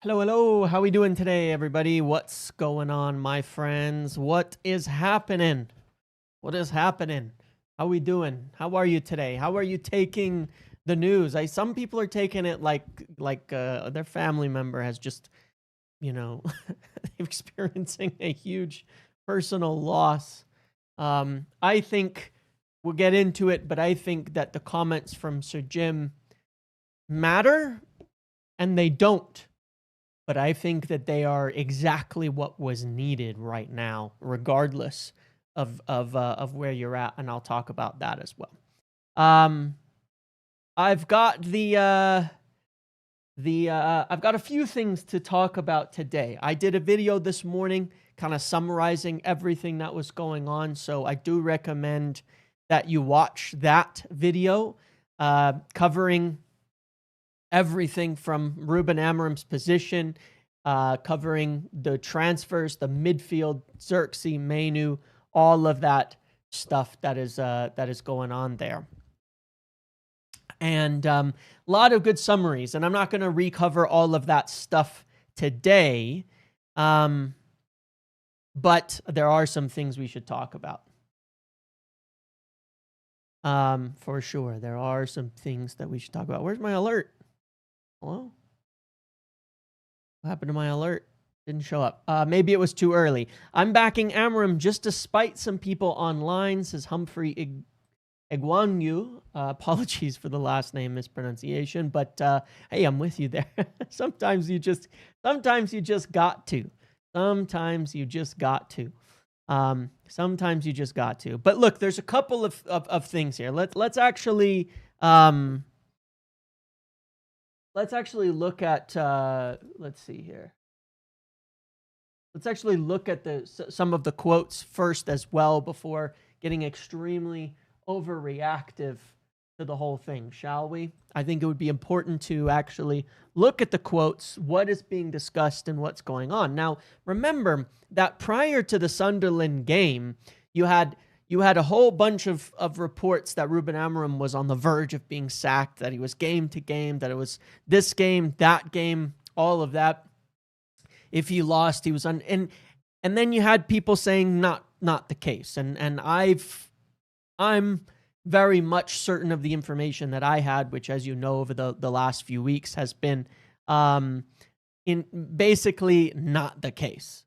Hello, hello. How we doing today, everybody? What's going on, my friends? What is happening? What is happening? How we doing? How are you today? How are you taking the news? Some people are taking it like their family member has just, you know, experiencing a huge personal loss. I think we'll get into it, but I think that the comments from Sir Jim matter and they don't. But I think that they are exactly what was needed right now, regardless of where you're at, and I'll talk about that as well. I've got I've got a few things to talk about today. I did a video this morning, kind of summarizing everything that was going on, so I do recommend that you watch that video, covering everything from Ruben Amorim's position, covering the transfers, the midfield, Xerxes, Menu, all of that stuff that is going on there. And a lot of good summaries, and I'm not going to recover all of that stuff today, but there are some things we should talk about. For sure, there are some things that we should talk about. Where's my alert? Hello? What happened to my alert? Didn't show up. Maybe it was too early. I'm backing Amorim just to spite some people online, says Humphrey Egwanyu. Apologies for the last name mispronunciation, but hey, I'm with you there. Sometimes you just got to. Sometimes you just got to. But look, there's a couple of things here. Let's actually look at, let's see here. Let's actually look at some of the quotes first as well before getting extremely overreactive to the whole thing, shall we? I think it would be important to actually look at the quotes, what is being discussed and what's going on. Now, remember that prior to the Sunderland game, you had a whole bunch of reports that Ruben Amorim was on the verge of being sacked, that he was game to game, that it was this game, that game, all of that. If he lost, he was and then you had people saying not the case. And I'm very much certain of the information that I had, which, as you know, over the last few weeks has been in basically not the case.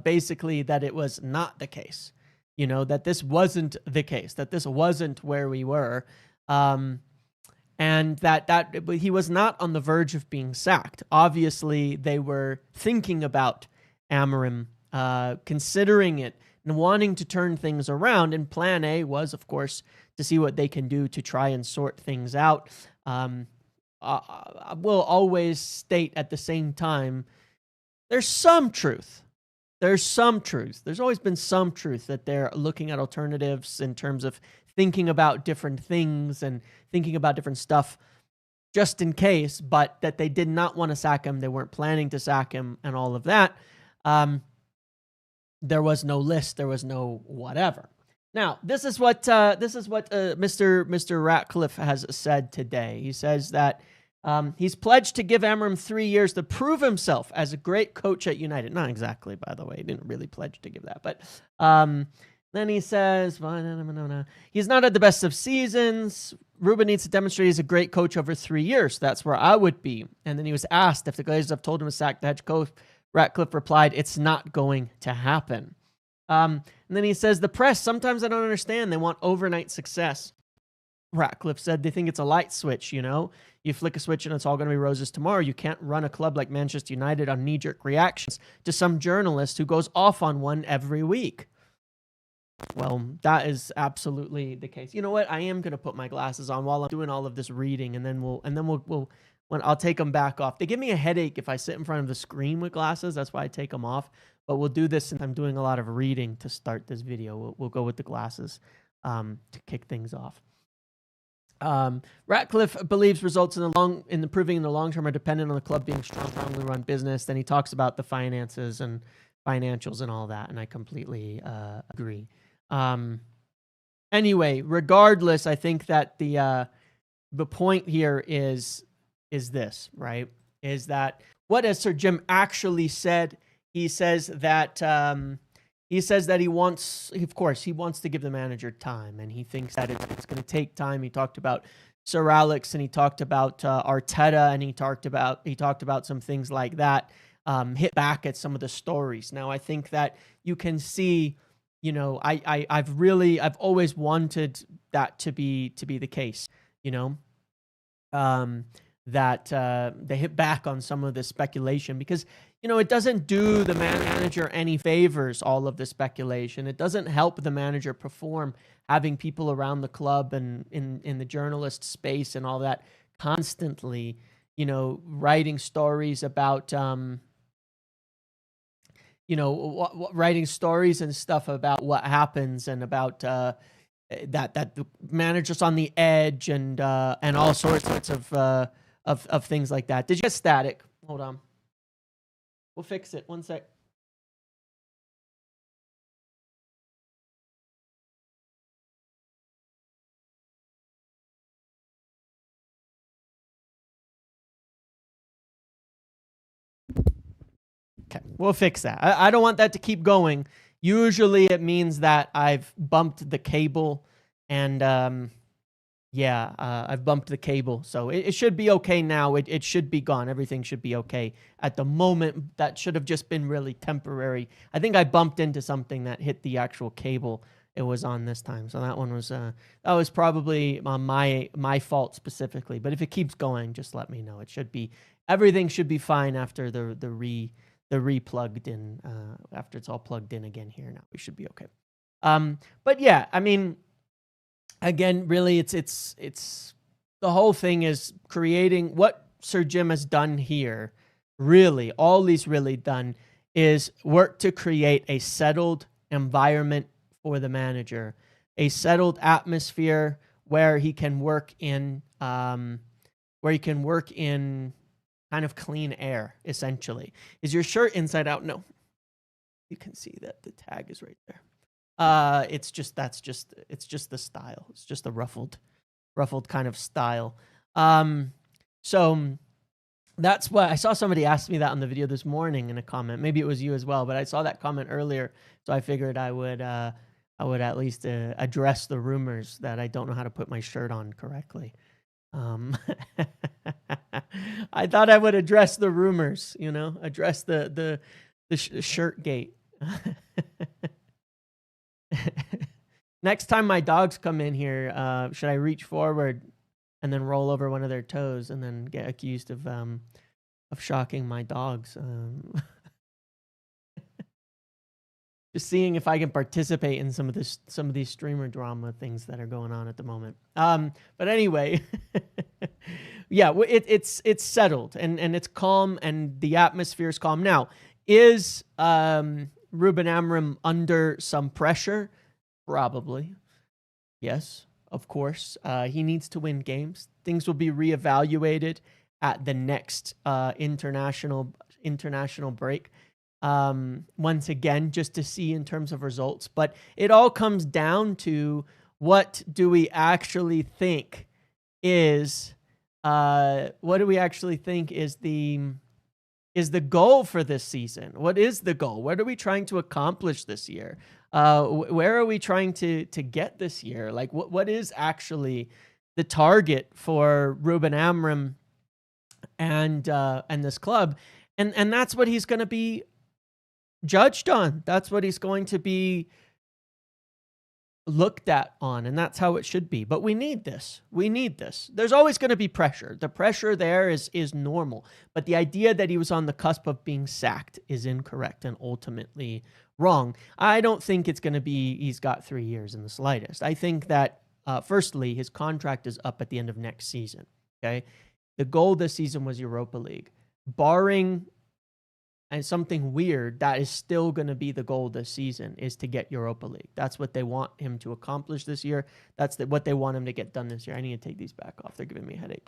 Basically that it was not the case. You know, that this wasn't the case, that this wasn't where we were, and that he was not on the verge of being sacked. Obviously, they were thinking about Amorim, considering it, and wanting to turn things around, and plan A was, of course, to see what they can do to try and sort things out. I will always state at the same time, there's some truth. There's some truth. There's always been some truth that they're looking at alternatives in terms of thinking about different things and thinking about different stuff just in case, but that they did not want to sack him. They weren't planning to sack him and all of that. There was no list. There was no whatever. Now, this is what Mr. Ratcliffe has said today. He says that he's pledged to give Amorim 3 years to prove himself as a great coach at United. Not exactly, by the way. He didn't really pledge to give that. But then he says, he's not at the best of seasons. Ruben needs to demonstrate he's a great coach over 3 years. That's where I would be. And then he was asked if the Glazers have told him to sack the head coach. Ratcliffe replied, it's not going to happen. And then he says, the press, sometimes I don't understand. They want overnight success. Ratcliffe said they think it's a light switch, you know? You flick a switch and it's all going to be roses tomorrow. You can't run a club like Manchester United on knee-jerk reactions to some journalist who goes off on one every week. Well, that is absolutely the case. You know what? I am going to put my glasses on while I'm doing all of this reading, and then I'll take them back off. They give me a headache if I sit in front of the screen with glasses. That's why I take them off. But we'll do this since I'm doing a lot of reading to start this video. We'll go with the glasses to kick things off. Ratcliffe believes results in improving in the long term are dependent on the club being strongly run business. Then he talks about the finances and financials and all that, and I completely agree. Anyway, regardless, I think that the point here is this, right? is that what has Sir Jim actually said? He says that he wants, of course, he wants to give the manager time, and he thinks that it's going to take time. He talked about Sir Alex, and he talked about Arteta, and he talked about some things like that. Hit back at some of the stories. Now, I think that you can see, I've always wanted that to be the case, that they hit back on some of the speculation, because it doesn't do the manager any favors, all of the speculation. It doesn't help the manager perform, having people around the club and in the journalist space and all that constantly, writing stories about writing stories and stuff about what happens, and about that the manager's on the edge, and all sorts of things like that. Did you get static? Hold on. We'll fix it. One sec. Okay, we'll fix that. I don't want that to keep going. Usually it means that I've bumped the cable, and I've bumped the cable. So it should be okay now. It should be gone. Everything should be okay. At the moment, that should have just been really temporary. I think I bumped into something that hit the actual cable it was on this time. So that one was that was probably my fault specifically. But if it keeps going, just let me know. Everything should be fine after the re-plugged in, after it's all plugged in again here. Now we should be okay. But yeah, I mean, again, really, it's the whole thing is creating what Sir Jim has done here. Really, all he's really done is work to create a settled environment for the manager, a settled atmosphere where he can work in kind of clean air. Essentially, is your shirt inside out? No, you can see that the tag is right there. It's just the style. It's just a ruffled kind of style. So that's what I saw. Somebody asked me that on the video this morning in a comment. Maybe it was you as well, but I saw that comment earlier, so I figured I would at least address the rumors that I don't know how to put my shirt on correctly. I thought I would address the rumors, address the shirt gate. Next time my dogs come in here, should I reach forward and then roll over one of their toes and then get accused of shocking my dogs? Just seeing if I can participate in some of these streamer drama things that are going on at the moment. But anyway, yeah, it's settled and it's calm, and the atmosphere is calm. Now, is Ruben Amorim under some pressure? Probably. Yes, of course. He needs to win games. Things will be reevaluated at the next international break. Once again, just to see in terms of results. But it all comes down to, what do we actually think is the goal for this season? What is the goal? What are we trying to accomplish this year? Where are we trying to get this year? Like, what is actually the target for Ruben Amorim and this club? And that's what he's going to be judged on. That's what he's going to be looked at on, and that's how it should be. But we need this. There's always going to be pressure. The pressure there is normal. But the idea that he was on the cusp of being sacked is incorrect and ultimately wrong. I don't think it's going to be he's got 3 years in the slightest. I think that, firstly, his contract is up at the end of next season. Okay? The goal this season was Europa League. Barring and something weird, that is still going to be the goal this season, is to get Europa League. That's what they want him to accomplish this year. That's what they want him to get done this year. I need to take these back off. They're giving me a headache.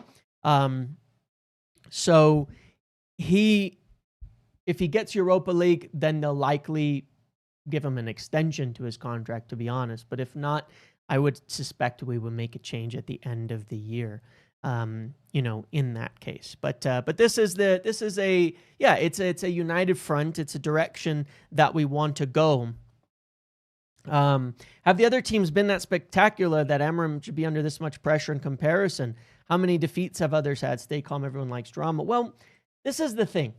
So if he gets Europa League, then they'll likely give him an extension to his contract, to be honest. But if not, I would suspect we would make a change at the end of the year. in that case. But this is it's a united front. It's a direction that we want to go. Have the other teams been that spectacular that Amorim should be under this much pressure in comparison? How many defeats have others had? Stay calm. Everyone likes drama. Well, this is the thing,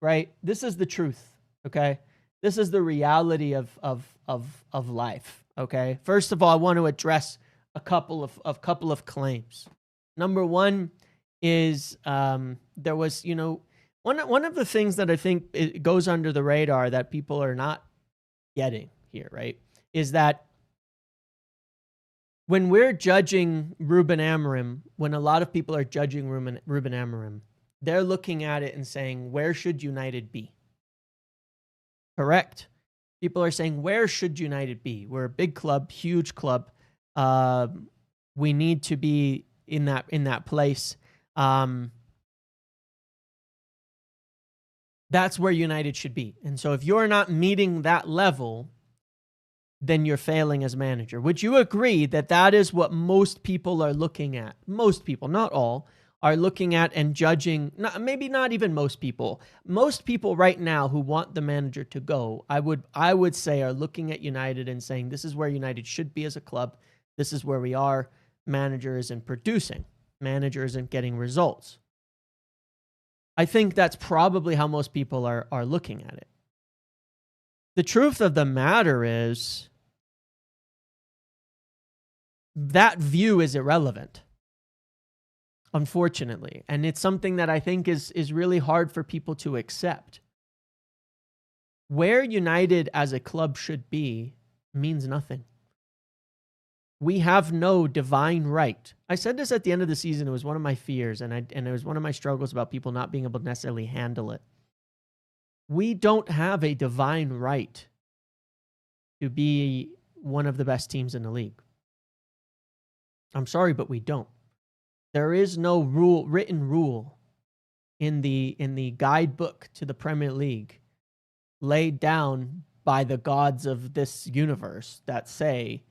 right? This is the truth. Okay. This is the reality of life. Okay. First of all, I want to address a couple of claims. Number one is, there was, one of the things that I think it goes under the radar that people are not getting here, right, is that when we're judging Ruben Amorim, when a lot of people are judging Ruben Amorim, they're looking at it and saying, where should United be? Correct. People are saying, where should United be? We're a big club, huge club. We need to be in that place. That's where United should be. And so if you're not meeting that level, then you're failing as manager. Would you agree that that is what most people are looking at? Most people, not all, are looking at and judging. Maybe not even most people. Most people right now who want the manager to go, I would say, are looking at United and saying, this is where United should be as a club. This is where we are. Manager isn't producing. Manager isn't getting results. I think that's probably how most people are looking at it. The truth of the matter is that view is irrelevant, unfortunately. And it's something that I think is really hard for people to accept. Where United as a club should be means nothing. We have no divine right. I said this at the end of the season. It was one of my fears, and it was one of my struggles about people not being able to necessarily handle it. We don't have a divine right to be one of the best teams in the league. I'm sorry, but we don't. There is no written rule in the guidebook to the Premier League laid down by the gods of this universe that say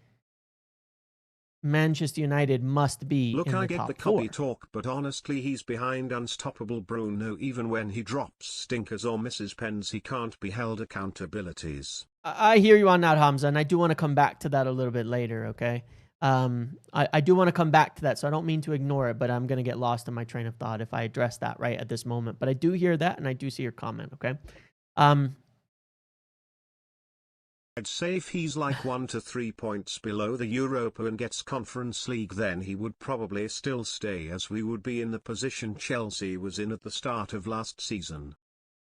Manchester United must be in the top four. Look, I get the copy talk, but honestly he's behind unstoppable Bruno. Even when he drops stinkers or misses pens, he can't be held accountabilities. I hear you on that, Hamza, and I do want to come back to that a little bit later, okay? I do want to come back to that, so I don't mean to ignore it, but I'm going to get lost in my train of thought if I address that right at this moment. But I do hear that, and I do see your comment, okay? I'd say if he's like 1 to 3 points below the Europa and gets Conference League, then he would probably still stay, as we would be in the position Chelsea was in at the start of last season.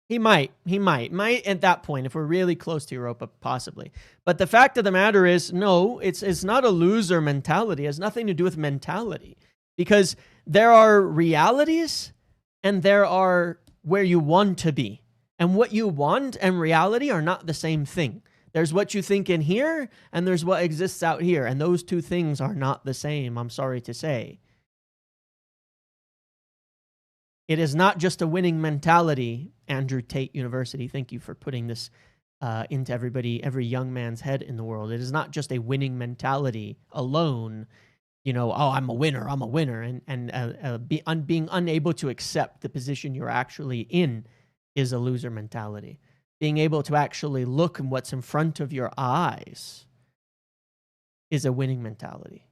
He might at that point, if we're really close to Europa, possibly. But the fact of the matter is, no, it's not a loser mentality. It has nothing to do with mentality, because there are realities and there are where you want to be. And what you want and reality are not the same thing. There's what you think in here, and there's what exists out here. And those two things are not the same, I'm sorry to say. It is not just a winning mentality, Andrew Tate University. Thank you for putting this into every young man's head in the world. It is not just a winning mentality alone. I'm a winner, and being unable to accept the position you're actually in is a loser mentality. Being able to actually look at what's in front of your eyes is a winning mentality.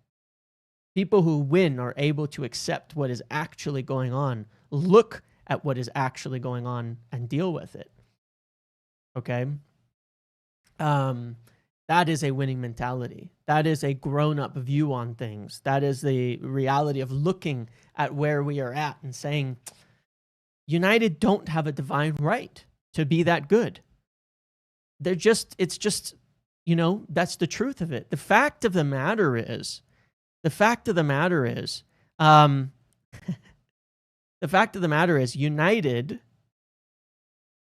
People who win are able to accept what is actually going on, look at what is actually going on, and deal with it. Okay? That is a winning mentality. That is a grown-up view on things. That is the reality of looking at where we are at and saying, United don't have a divine right to be that good. It's just, that's the truth of it. The fact of the matter is, United,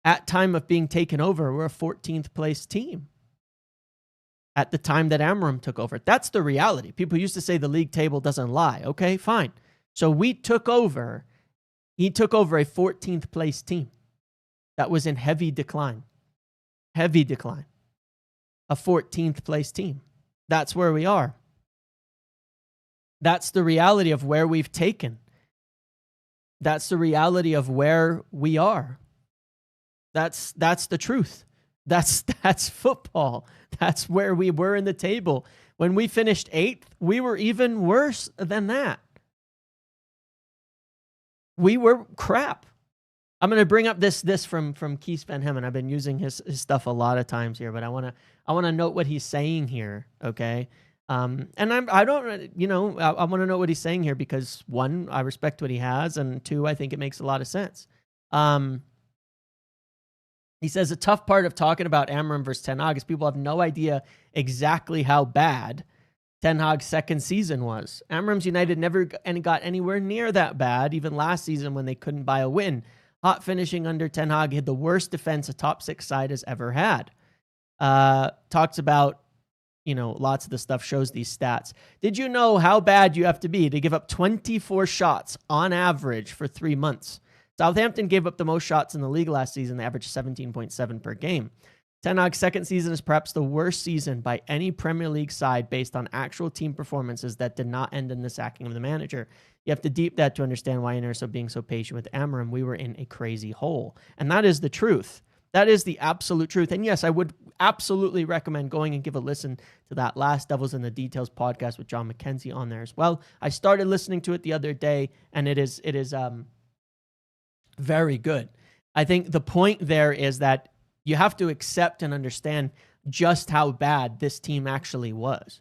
at time of being taken over, were a 14th place team. At the time that Amorim took over. That's the reality. People used to say the league table doesn't lie. Okay, fine. So he took over a 14th place team that was in heavy decline. A 14th place team. That's where we are. That's the reality of where we've taken. That's the reality of where we are. That's the truth. That's football. That's where we were in the table. When we finished 8th, we were even worse than that. We were crap. I'm going to bring up this from Keith Van Hemmen. I've been using his stuff a lot of times here, but I want to note what he's saying here, okay? And I don't, you know, I want to know what he's saying here because 1, I respect what he has, and 2, I think it makes a lot of sense. He says the tough part of talking about Amorim versus Ten Hag is people have no idea exactly how bad Ten Hag's second season was. Amorim's United never got anywhere near that bad, even last season when they couldn't buy a win. Hot finishing under Ten Hag had the worst defense a top 6 side has ever had. Talks about, you know, lots of the stuff, shows these stats. Did you know how bad you have to be to give up 24 shots on average for 3 months? Southampton gave up the most shots in the league last season. They averaged 17.7 per game. Ten Hag's second season is perhaps the worst season by any Premier League side based on actual team performances that did not end in the sacking of the manager. You have to deep that to understand why Inter are being so patient with Amorim. We were in a crazy hole. And that is the truth. That is the absolute truth. And yes, I would absolutely recommend going and give a listen to that last Devils in the Details podcast with John McKenzie on there as well. I started listening to it the other day, and it is very good. I think the point there is that you have to accept and understand just how bad this team actually was.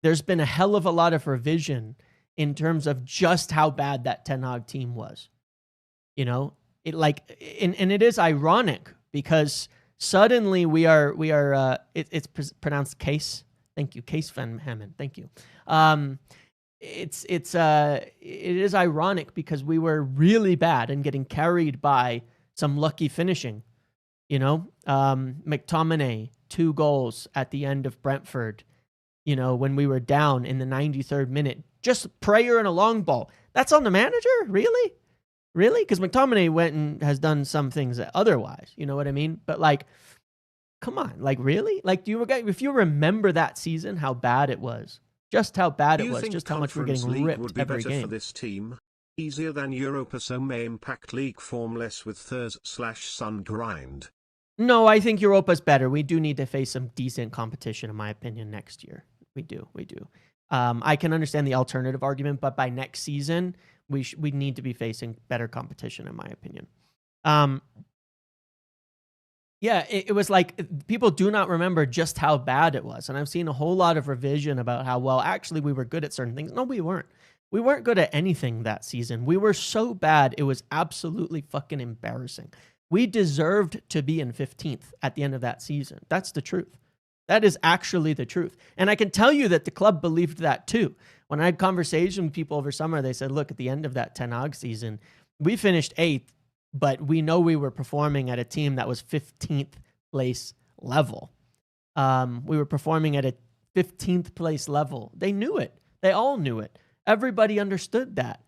There's been a hell of a lot of revision in terms of just how bad that Ten Hag team was. You know, it and it is ironic because suddenly it's pronounced Case. Thank you. Case Van Hemmen. Thank you. It is ironic because we were really bad and getting carried by some lucky finishing. You know, McTominay, 2 goals at the end of Brentford, you know, when we were down in the 93rd minute, just prayer and a long ball. That's on the manager? Really? Really? Because McTominay went and has done some things otherwise, you know what I mean? But like, come on, like really? Like, if you remember that season, how bad it was, just how bad it was, just how much we're getting ripped would be every better game. For this team, easier than Europa, so may impact league form less with Thurs/Sun grind. No, I think Europa's better. We do need to face some decent competition, in my opinion, next year. We do. I can understand the alternative argument, but by next season, we need to be facing better competition, in my opinion. Yeah, it was like people do not remember just how bad it was. And I've seen a whole lot of revision about how, well, actually we were good at certain things. No, we weren't. We weren't good at anything that season. We were so bad, it was absolutely fucking embarrassing. We deserved to be in 15th at the end of that season. That's the truth. That is actually the truth. And I can tell you that the club believed that too. When I had conversations with people over summer, they said, look, at the end of that Ten Hag season, we finished 8th, but we know we were performing at a team that was 15th place level. We were performing at a 15th place level. They knew it. They all knew it. Everybody understood that.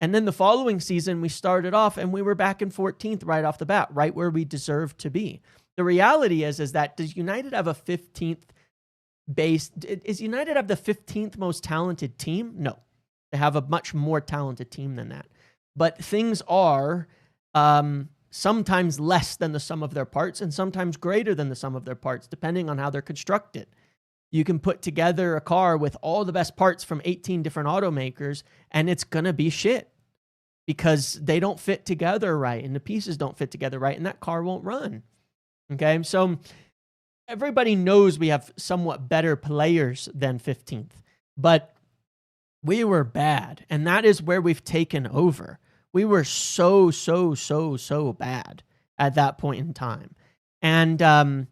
And then the following season, we started off and we were back in 14th right off the bat, right where we deserved to be. The reality is that does United have a 15th base? Is United have the 15th most talented team? No. They have a much more talented team than that. But things are sometimes less than the sum of their parts and sometimes greater than the sum of their parts, depending on how they're constructed. You can put together a car with all the best parts from 18 different automakers, and it's going to be shit because they don't fit together right, and the pieces don't fit together right, and that car won't run. Okay, so everybody knows we have somewhat better players than 15th, but we were bad, and that is where we've taken over. We were so bad at that point in time. And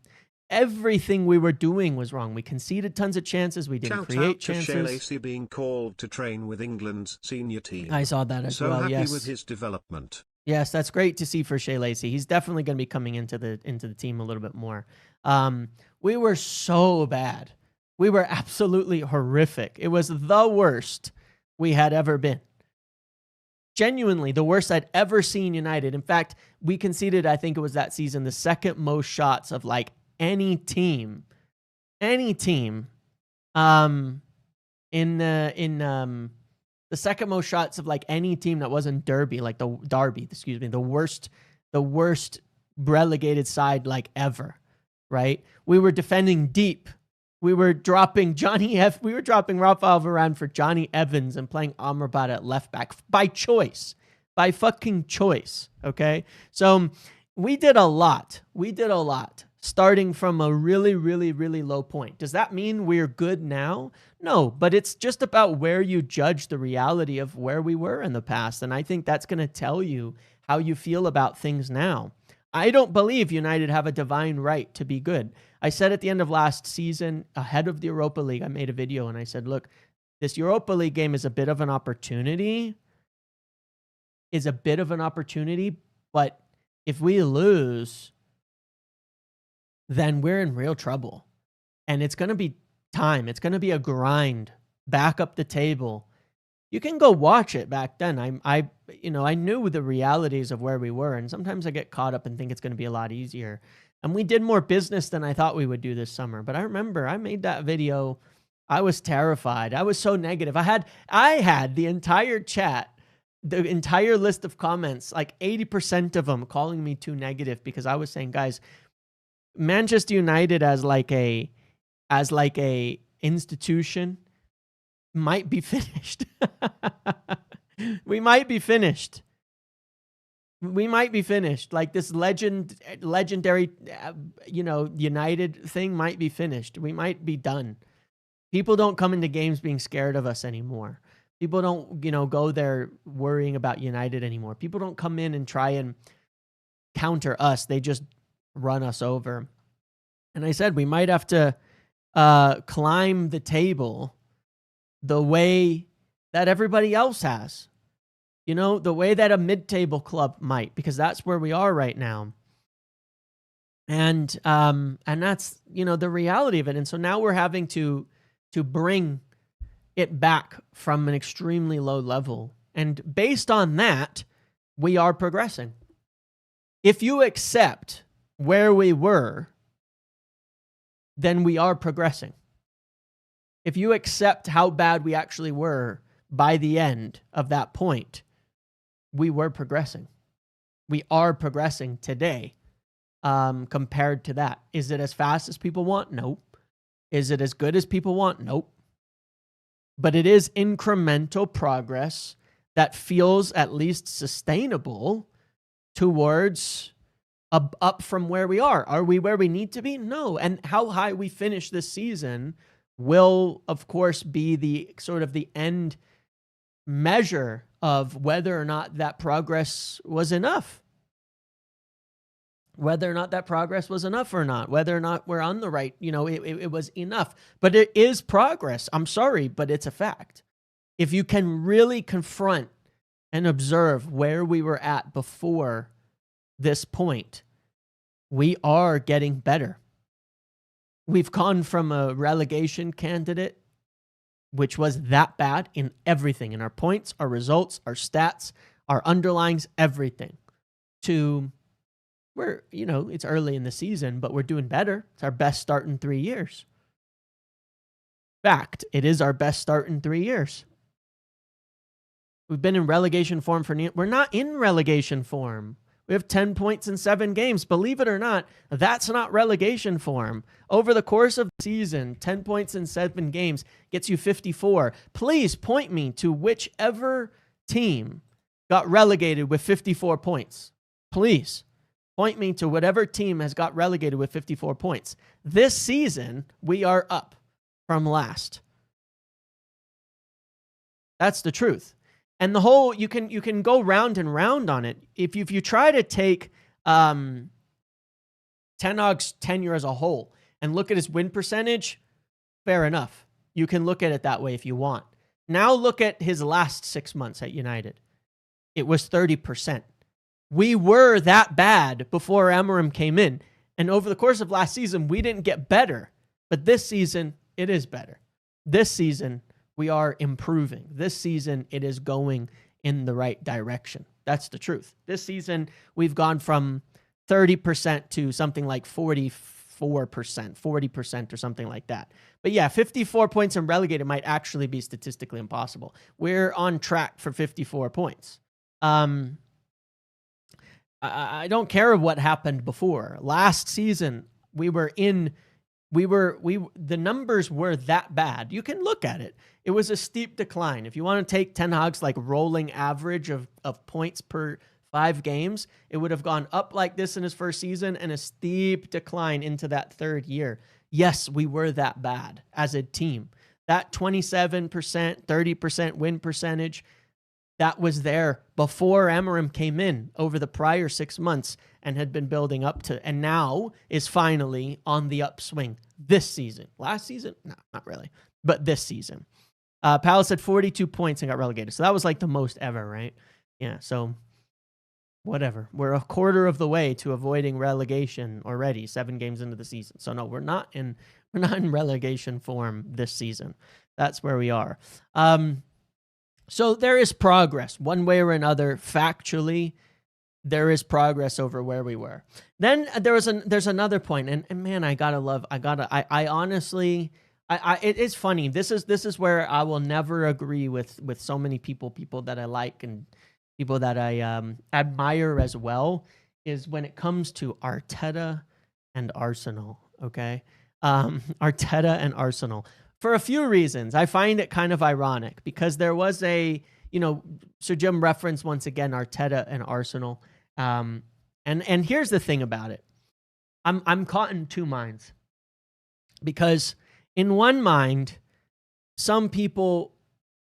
everything we were doing was wrong. We conceded tons of chances. We didn't create chances. Shout out to Shea Lacey being called to train with England's senior team. I saw that as well, yes. So happy with his development. Yes, that's great to see for Shea Lacey. He's definitely going to be coming into the team a little bit more. We were so bad. We were absolutely horrific. It was the worst we had ever been. Genuinely, the worst I'd ever seen United. In fact, we conceded, I think it was that season, the second most shots of like any team in The second most shots of like any team that wasn't Derby, like the Derby, excuse me, the worst relegated side like ever, right? We were defending deep. We were dropping we were dropping Rafael Varane for Johnny Evans and playing Amrabat at left back by choice, by fucking choice. Okay. So we did a lot. Starting from a really, really, really low point. Does that mean we're good now? No, but it's just about where you judge the reality of where we were in the past. And I think that's going to tell you how you feel about things now. I don't believe United have a divine right to be good. I said at the end of last season, ahead of the Europa League, I made a video and I said, look, this Europa League game is a bit of an opportunity, but if we lose, then we're in real trouble. And it's going to be time. It's going to be a grind back up the table. You can go watch it back then. I knew the realities of where we were. And sometimes I get caught up and think it's going to be a lot easier. And we did more business than I thought we would do this summer. But I remember I made that video. I was terrified. I was so negative. I had the entire chat, the entire list of comments, like 80% of them calling me too negative because I was saying, guys, Manchester United as like a institution might be finished. We might be finished. Like this legendary, United thing might be finished. We might be done. People don't come into games being scared of us anymore. People don't, go there worrying about United anymore. People don't come in and try and counter us. They just run us over. And I said we might have to climb the table the way that everybody else has. The way that a mid-table club might, because that's where we are right now. And that's, the reality of it. And so now we're having to bring it back from an extremely low level. And based on that, we are progressing. If you accept where we were, then we are progressing. If you accept how bad we actually were by the end of that point, we were progressing. We are progressing today compared to that. Is it as fast as people want? Nope. Is it as good as people want? Nope. But it is incremental progress that feels at least sustainable towards up from where we are. Are we where we need to be? No. And how high we finish this season will, of course, be the sort of the end measure of whether or not that progress was enough. Whether or not that progress was enough or not. Whether or not we're on the right, it was enough. But it is progress. I'm sorry, but it's a fact. If you can really confront and observe where we were at before this point, we are getting better. We've gone from a relegation candidate, which was that bad in everything, in our points, our results, our stats, our underlines, everything, to where, it's early in the season, but we're doing better. It's our best start in 3 years. Fact, it is our best start in 3 years. We've been in relegation form we're not in relegation form. We have 10 points in 7 games. Believe it or not, that's not relegation form. Over the course of the season, 10 points in 7 games gets you 54. Please point me to whichever team got relegated with 54 points. Please point me to whatever team has got relegated with 54 points. This season, we are up from last. That's the truth. And the whole, you can go round and round on it. If you try to take Ten Hag's tenure as a whole and look at his win percentage, fair enough. You can look at it that way if you want. Now look at his last 6 months at United. It was 30%. We were that bad before Amorim came in. And over the course of last season, we didn't get better. But this season, it is better. This season, we are improving. This season, it is going in the right direction. That's the truth. This season, we've gone from 30% to something like 40, 40% or something like that. But yeah, 54 points and relegated might actually be statistically impossible. We're on track for 54 points. I don't care what happened before. Last season, the numbers were that bad. You can look at it. It was a steep decline. If you want to take Ten Hag's like rolling average of points per 5 games, it would have gone up like this in his first season and a steep decline into that third year. Yes, we were that bad as a team. That 27%, 30% win percentage, that was there before Amorim came in over the prior 6 months and had been building up to, and now is finally on the upswing this season. Last season? No, not really, but this season. Palace had 42 points and got relegated. So that was like the most ever, right? Yeah, so whatever. We're a quarter of the way to avoiding relegation already, 7 games into the season. So no, we're not in relegation form this season. That's where we are. So there is progress one way or another. Factually, there is progress over where we were. Then there's another point, and man, I honestly, it is funny. This is where I will never agree with so many people that I like and people that I admire as well, is when it comes to Arteta and Arsenal. Okay, Arteta and Arsenal. For a few reasons. I find it kind of ironic because there was Sir Jim referenced once again Arteta and Arsenal. And here's the thing about it. I'm caught in two minds. Because in one mind, some people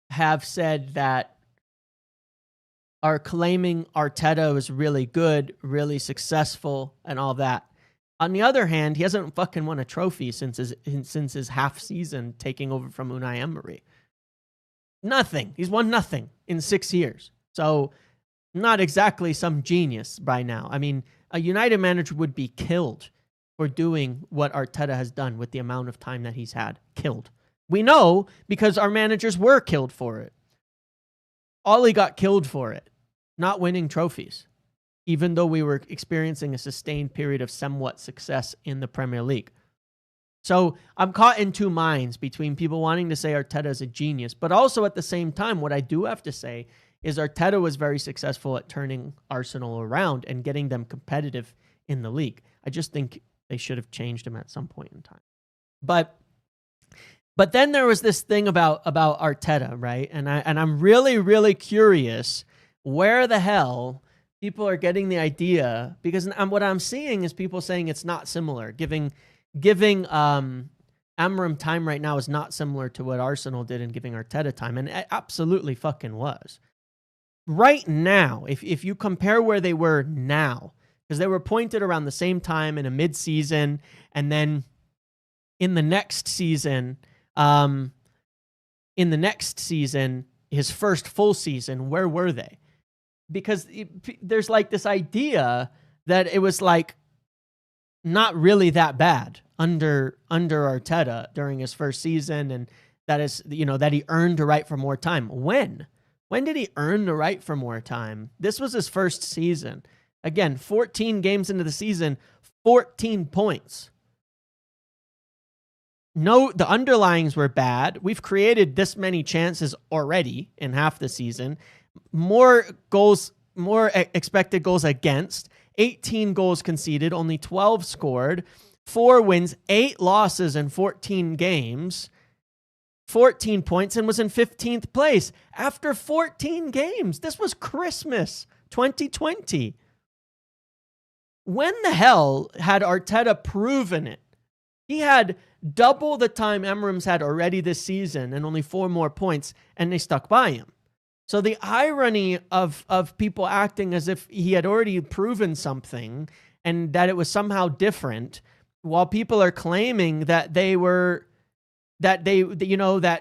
have said that are claiming Arteta was really good, really successful, and all that. On the other hand, he hasn't fucking won a trophy since his half season taking over from Unai Emery. Nothing. He's won nothing in 6 years. So not exactly some genius by now. I mean, a United manager would be killed for doing what Arteta has done with the amount of time that he's had. Killed. We know because our managers were killed for it. Ollie got killed for it. Not winning trophies. Even though we were experiencing a sustained period of somewhat success in the Premier League. So I'm caught in two minds between people wanting to say Arteta is a genius, but also at the same time, what I do have to say is Arteta was very successful at turning Arsenal around and getting them competitive in the league. I just think they should have changed him at some point in time. But then there was this thing about Arteta, right? And I'm really, really curious where the hell people are getting the idea, because what I'm seeing is people saying it's not similar. Giving Amorim time right now is not similar to what Arsenal did in giving Arteta time, and it absolutely fucking was. Right now, if you compare where they were now, because they were appointed around the same time in a mid-season, and then in the next season, his first full season, where were they? Because there's like this idea that it was like not really that bad under Arteta during his first season, and that is, that he earned the right for more time. When did he earn the right for more time? This was his first season. Again, 14 games into the season, 14 points. No, the underlyings were bad. We've created this many chances already in half the season. More expected goals against, 18 goals conceded, only 12 scored, 4 wins, 8 losses in 14 games, 14 points, and was in 15th place after 14 games. This was Christmas 2020. When the hell had Arteta proven it? He had double the time Amorim's had already this season and only 4 more points, and they stuck by him. So the irony of people acting as if he had already proven something and that it was somehow different, while people are claiming that it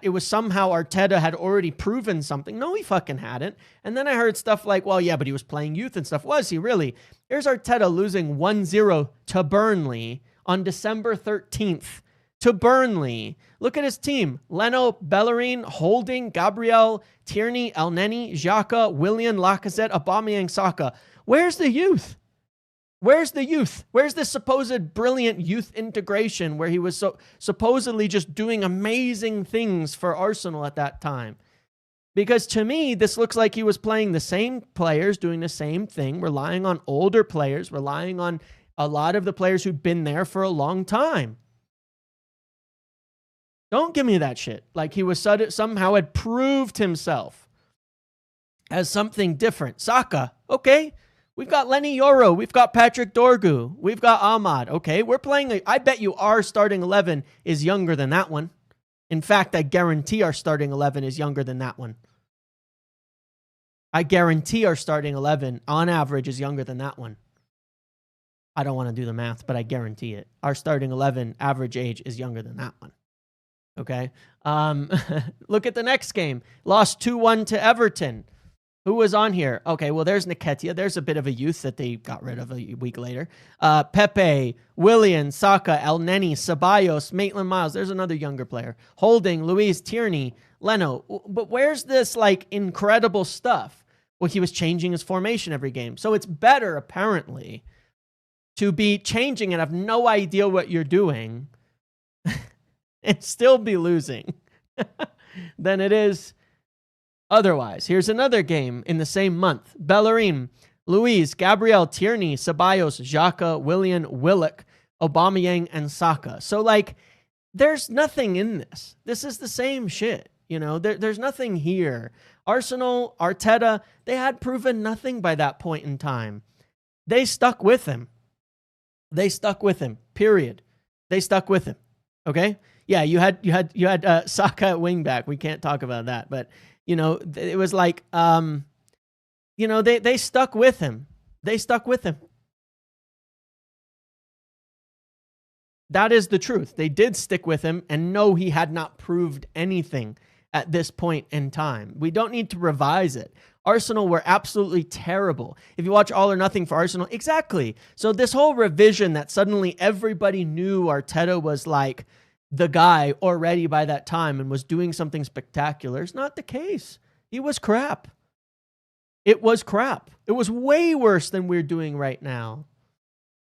was somehow Arteta had already proven something. No, he fucking hadn't. And then I heard stuff like, well, yeah, but he was playing youth and stuff. Was he really? Here's Arteta losing 1-0 to Burnley on December 13th. To Burnley. Look at his team. Leno, Bellerin, Holding, Gabriel, Tierney, Elneny, Xhaka, Willian, Lacazette, Aubameyang, Saka. Where's the youth? Where's the youth? Where's the supposed brilliant youth integration where he was supposedly just doing amazing things for Arsenal at that time? Because to me, this looks like he was playing the same players, doing the same thing, relying on older players, relying on a lot of the players who'd been there for a long time. Don't give me that shit. Like he was somehow had proved himself as something different. Saka, okay. We've got Lenny Yoro. We've got Patrick Dorgu. We've got Ahmad. Okay, we're playing. I bet you our starting 11 is younger than that one. In fact, I guarantee our starting 11 is younger than that one. I guarantee our starting 11 on average is younger than that one. I don't want to do the math, but I guarantee it. Our starting 11 average age is younger than that one. Okay. Look at the next game. Lost 2-1 to Everton. Who was on here? Okay, well, there's Nketiah. There's a bit of a youth that they got rid of a week later. Pepe, Willian, Saka, El Neni, Ceballos, Maitland-Niles. There's another younger player. Holding, Luis, Tierney, Leno. But where's this, like, incredible stuff? Well, he was changing his formation every game. So it's better, apparently, to be changing and have no idea what you're doing and still be losing than it is otherwise. Here's another game in the same month. Bellerin, Luis, Gabriel, Tierney, Ceballos, Xhaka, Willian, Willock, Aubameyang, and Saka. So, like, there's nothing in this. This is the same shit. You know, there's nothing here. Arsenal, Arteta, they had proven nothing by that point in time. They stuck with him. They stuck with him, period. They stuck with him, okay? Yeah, you had Saka at wingback. We can't talk about that, but you know, it was like, you know, they stuck with him. They stuck with him. That is the truth. They did stick with him, and no, he had not proved anything at this point in time. We don't need to revise it. Arsenal were absolutely terrible. If you watch All or Nothing for Arsenal, exactly. So this whole revision that suddenly everybody knew Arteta was like the guy already by that time and was doing something spectacular is not the case. He was crap. It was crap. It was way worse than we're doing right now.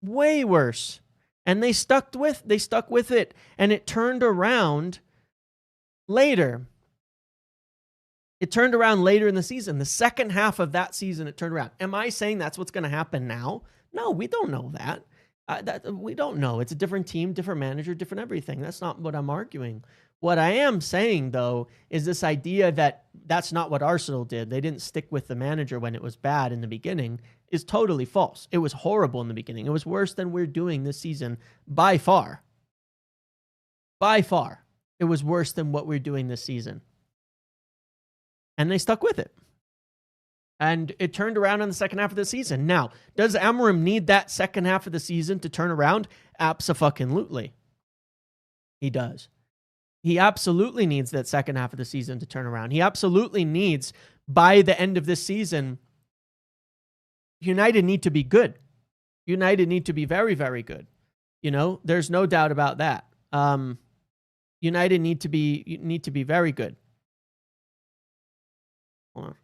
Way worse. And they stuck with it, and it turned around later. It turned around later in the season. The second half of that season, it turned around. Am I saying that's what's going to happen now? No, we don't know that. We don't know. It's a different team, different manager, different everything. That's not what I'm arguing. What I am saying, though, is this idea that that's not what Arsenal did. They didn't stick with the manager when it was bad in the beginning is totally false. It was horrible in the beginning. It was worse than we're doing this season by far. By far. It was worse than what we're doing this season. And they stuck with it. And it turned around in the second half of the season. Now, does Amorim need that second half of the season to turn around? Abso-fucking-lutely. He does. He absolutely needs that second half of the season to turn around. He absolutely needs, by the end of this season, United need to be good. United need to be very, very good. You know, there's no doubt about that. United need to be very good. Hold on.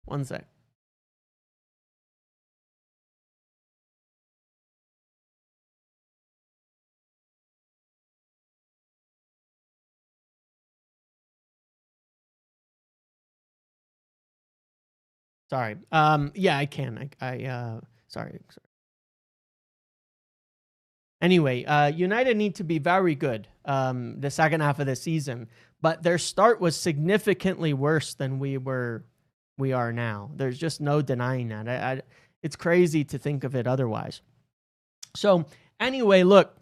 One sec. Sorry. Yeah, I can. Sorry. Anyway, United need to be very good the second half of the season, but their start was significantly worse than we are now. There's just no denying that. It's crazy to think of it otherwise. So anyway, look,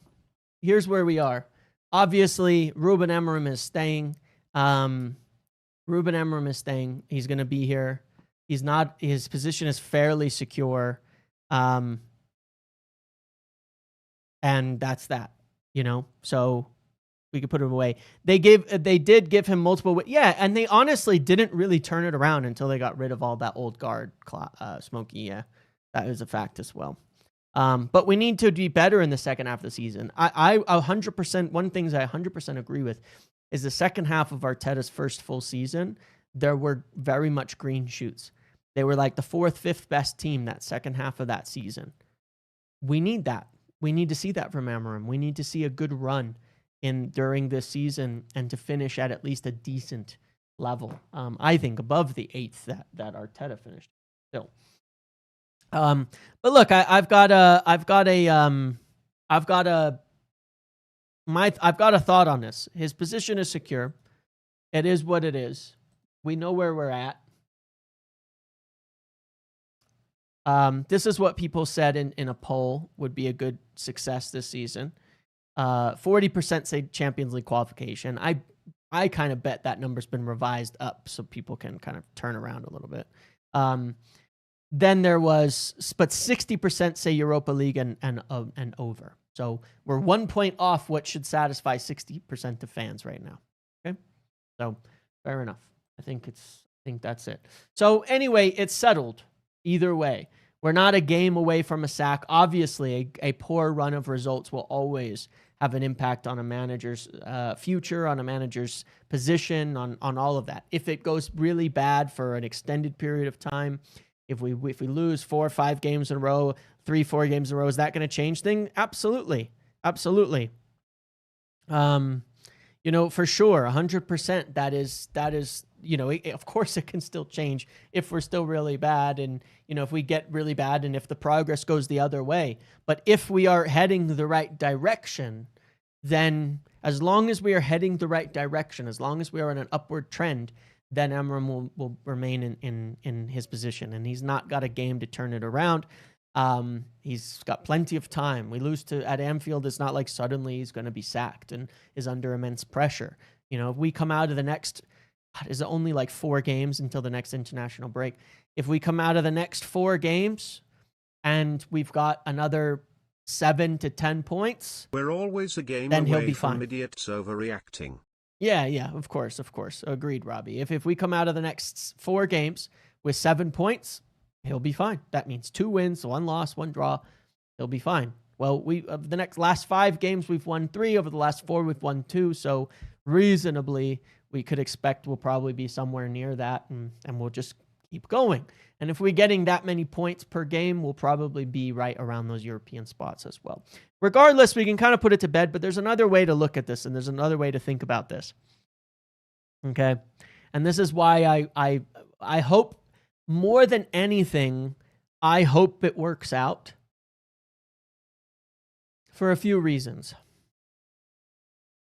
here's where we are. Obviously, Ruben Amorim is staying. He's going to be here. He's not. His position is fairly secure. And that's that, you know, so we could put him away. They did give him multiple. Yeah. And they honestly didn't really turn it around until they got rid of all that old guard, Smokey. Yeah, that is a fact as well. But we need to be better in the second half of the season. I 100%, one thing I 100% agree with is the second half of Arteta's first full season, there were very much green shoots. They were like the fourth, fifth best team that second half of that season. We need that. We need to see that from Amorim. We need to see a good run during this season and to finish at least a decent level. I think above the 8th that Arteta finished still. But look, I've got a thought on this. His position is secure. It is what it is. We know where we're at. This is what people said in a poll would be a good success this season. 40% say Champions League qualification. I kind of bet that number's been revised up so people can kind of turn around a little bit. Then there was, but 60% say Europa League and over. So we're 1 point off what should satisfy 60% of fans right now. Okay, so fair enough. I think that's it. So anyway, it's settled either way. We're not a game away from a sack. Obviously, a poor run of results will always have an impact on a manager's future, on a manager's position, on all of that. If it goes really bad for an extended period of time, if we lose 4 or 5 games in a row, 3-4 games in a row, is that going to change things? Absolutely. Absolutely. For sure, 100%. That is, of course it can still change if we're still really bad and, if we get really bad and if the progress goes the other way. But if we are heading the right direction, then as long as we are heading the right direction, as long as we are in an upward trend, then Amorim will remain in his position. And he's not got a game to turn it around. He's got plenty of time. We lose at Anfield. It's not like suddenly he's going to be sacked and is under immense pressure. If we come out of the next, is it only like 4 games until the next international break? If we come out of the next 4 games and we've got another 7 to 10 points, we're always a game then he'll away be from fine. idiots overreacting. Yeah, of course. Agreed, Robbie. If we come out of the next 4 games with 7 points, he'll be fine. That means 2 wins, 1 loss, 1 draw. He'll be fine. Well, last 5 games, we've won 3. Over the last 4, we've won 2. So reasonably, we could expect we'll probably be somewhere near that, and we'll just keep going. And if we're getting that many points per game, we'll probably be right around those European spots as well. Regardless, we can kind of put it to bed, but there's another way to look at this, and there's another way to think about this. Okay? And this is why I hope, more than anything, I hope it works out for a few reasons.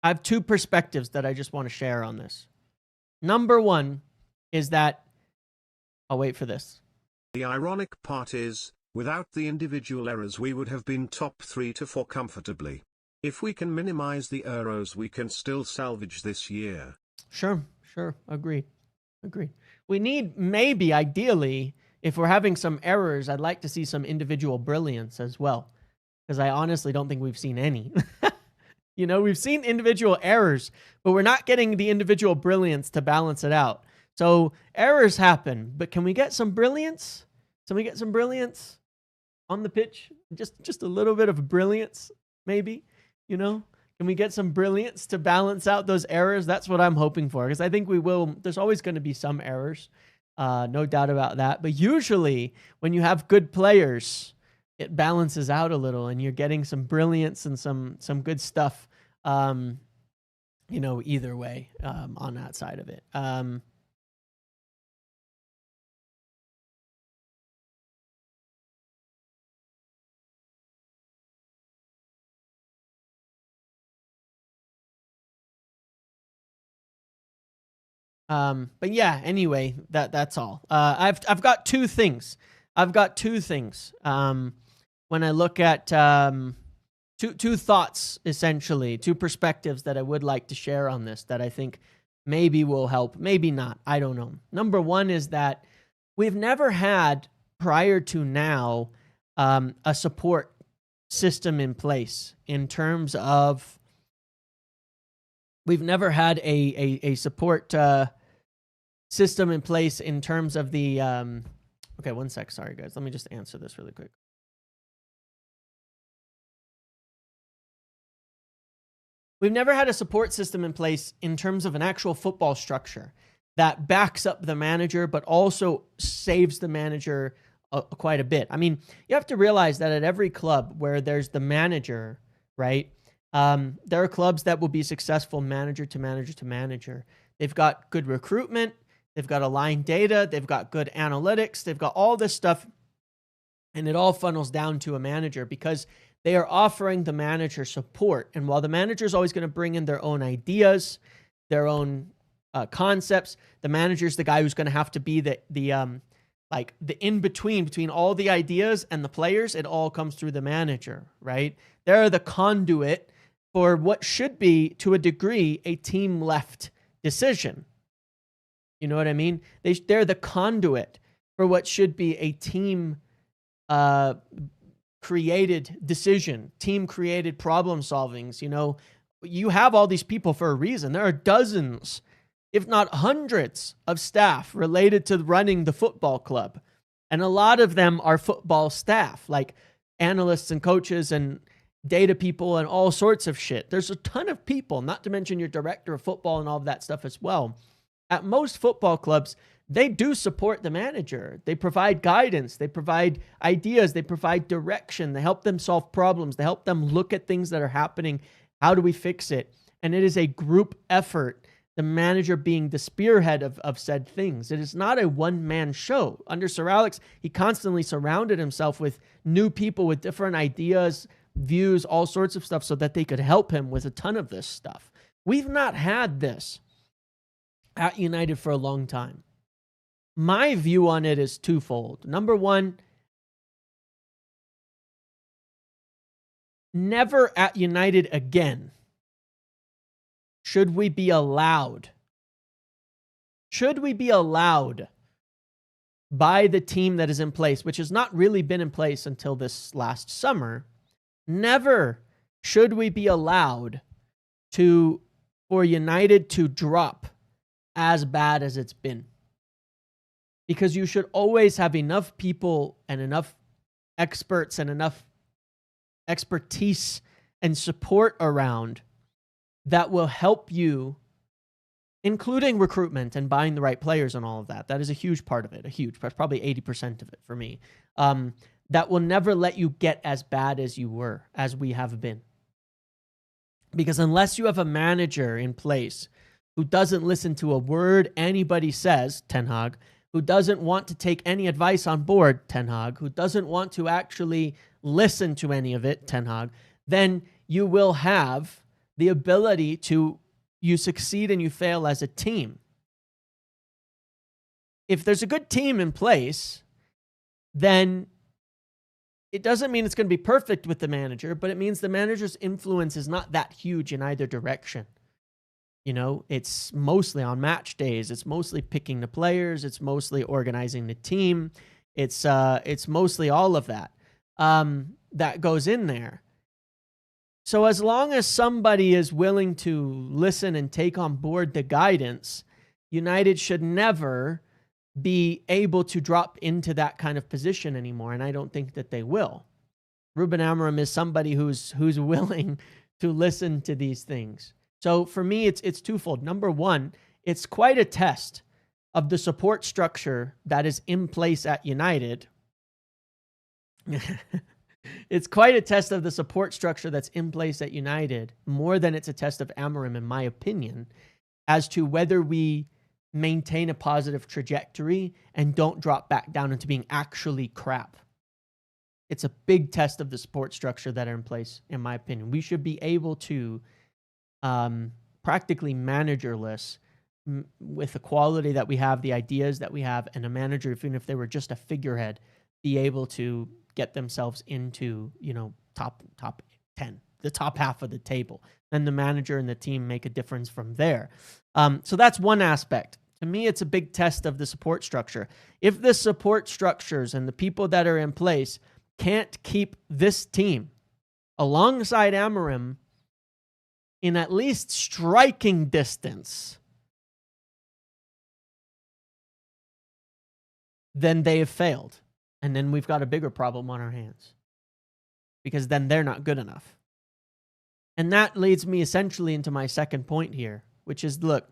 I have 2 perspectives that I just want to share on this. Number 1 is that, I'll wait for this. The ironic part is, without the individual errors we would have been top 3 to 4 comfortably. If we can minimize the errors, we can still salvage this year. Sure. Agreed. We need, maybe, ideally, if we're having some errors, I'd like to see some individual brilliance as well. Because I honestly don't think we've seen any. We've seen individual errors, but we're not getting the individual brilliance to balance it out. So errors happen, but can we get some brilliance? Can we get some brilliance on the pitch? Just a little bit of brilliance, maybe, Can we get some brilliance to balance out those errors? That's what I'm hoping for, because I think we will. There's always going to be some errors, no doubt about that. But usually when you have good players, it balances out a little and you're getting some brilliance and some good stuff, either way, on that side of it. But yeah, anyway, that's all. I've got 2 things. When I look at two thoughts, essentially, 2 perspectives that I would like to share on this that I think maybe will help, maybe not. I don't know. Number 1 is that we've never had, prior to now, a support system in place in terms of we've never had a support system in place in terms of the okay, 1 sec. Sorry, guys. Let me just answer this really quick. We've never had a support system in place in terms of an actual football structure that backs up the manager, but also saves the manager quite a bit. I mean, you have to realize that at every club where there's the manager, right? There are clubs that will be successful manager to manager to manager. They've got good recruitment. They've got aligned data. They've got good analytics. They've got all this stuff. And it all funnels down to a manager because they are offering the manager support. And while the manager is always going to bring in their own ideas, their own concepts, the manager's the guy who's going to have to be the in between all the ideas and the players. It all comes through the manager, right? They're the conduit for what should be, to a degree, a team left decision. You know what I mean? They're the conduit for what should be a team created decision, team created problem solvings. You know, you have all these people for a reason. There are dozens, if not hundreds, of staff related to running the football club. And a lot of them are football staff, like analysts and coaches and data people and all sorts of shit. There's a ton of people, not to mention your director of football and all of that stuff as well. At most football clubs, they do support the manager. They provide guidance. They provide ideas. They provide direction. They help them solve problems. They help them look at things that are happening. How do we fix it? And it is a group effort, the manager being the spearhead of said things. It is not a one-man show. Under Sir Alex, he constantly surrounded himself with new people with different ideas, views, all sorts of stuff so that they could help him with a ton of this stuff. We've not had this at United for a long time. My view on it is twofold. Number one, never at United again should we be allowed by the team that is in place, which has not really been in place until this last summer, never should we be allowed for United to drop as bad as it's been. Because you should always have enough people and enough experts and enough expertise and support around that will help you, including recruitment and buying the right players and all of that. That is a huge part of it, probably 80% of it for me. That will never let you get as bad as you were, as we have been. Because unless you have a manager in place who doesn't listen to a word anybody says, Ten Hag, who doesn't want to take any advice on board, Ten Hag, who doesn't want to actually listen to any of it, Ten Hag, then you will have the ability to, you succeed and you fail as a team. If there's a good team in place, then it doesn't mean it's going to be perfect with the manager, but it means the manager's influence is not that huge in either direction. You know, it's mostly on match days. It's mostly picking the players. It's mostly organizing the team. It's mostly all of that that goes in there. So as long as somebody is willing to listen and take on board the guidance, United should never be able to drop into that kind of position anymore, and I don't think that they will. Ruben Amorim is somebody who's willing to listen to these things. So for me, it's twofold. Number one, it's quite a test of the support structure that is in place at United. It's quite a test of the support structure that's in place at United, more than it's a test of Amorim, in my opinion, as to whether we maintain a positive trajectory and don't drop back down into being actually crap. It's a big test of the support structure that are in place, in my opinion. We should be able to practically managerless with the quality that we have, the ideas that we have, and a manager, even if they were just a figurehead, be able to get themselves into, you know, top 10, the top half of the table. Then the manager and the team make a difference from there. So that's one aspect. To me, it's a big test of the support structure. If the support structures and the people that are in place can't keep this team alongside Amorim in at least striking distance, then they have failed. And then we've got a bigger problem on our hands, because then they're not good enough. And that leads me essentially into my second point here, which is, look,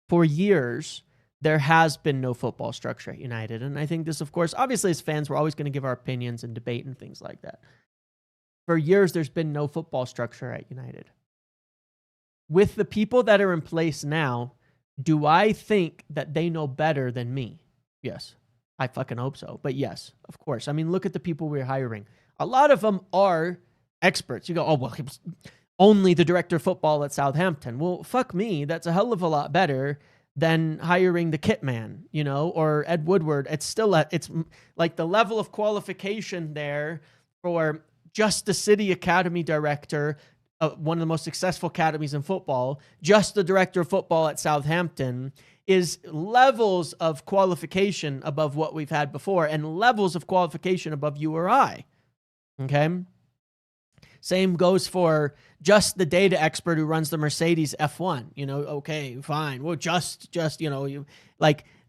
for years, there has been no football structure at United. And I think this, of course, obviously as fans, we're always going to give our opinions and debate and things like that. For years, there's been no football structure at United. With the people that are in place now, do I think that they know better than me? Yes. I fucking hope so. But yes, of course. I mean, look at the people we're hiring. A lot of them are experts. You go, oh, well, he was only the director of football at Southampton. Well, fuck me. That's a hell of a lot better than hiring the kit man, or Ed Woodward. It's still it's like the level of qualification there for just the City Academy director, one of the most successful academies in football, just the director of football at Southampton, is levels of qualification above what we've had before and levels of qualification above you or I. Okay? Same goes for just the data expert who runs the Mercedes F1. Okay, fine. Well, just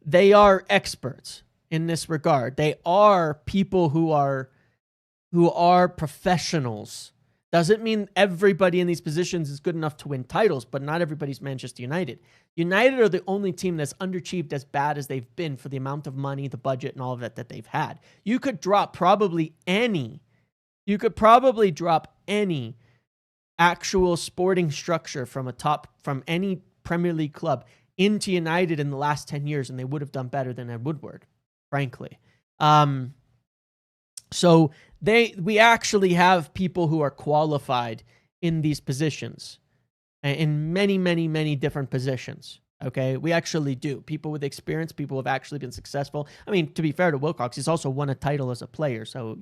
they are experts in this regard. They are people who are professionals. Doesn't mean everybody in these positions is good enough to win titles, but not everybody's Manchester United. United are the only team that's underachieved as bad as they've been for the amount of money, the budget, and all of that they've had. You could probably drop any actual sporting structure from any Premier League club into United in the last 10 years, and they would have done better than Ed Woodward, frankly. So we actually have people who are qualified in these positions, in many, many, many different positions. Okay, we actually do. People with experience, people who have actually been successful. I mean, to be fair to Wilcox, he's also won a title as a player, so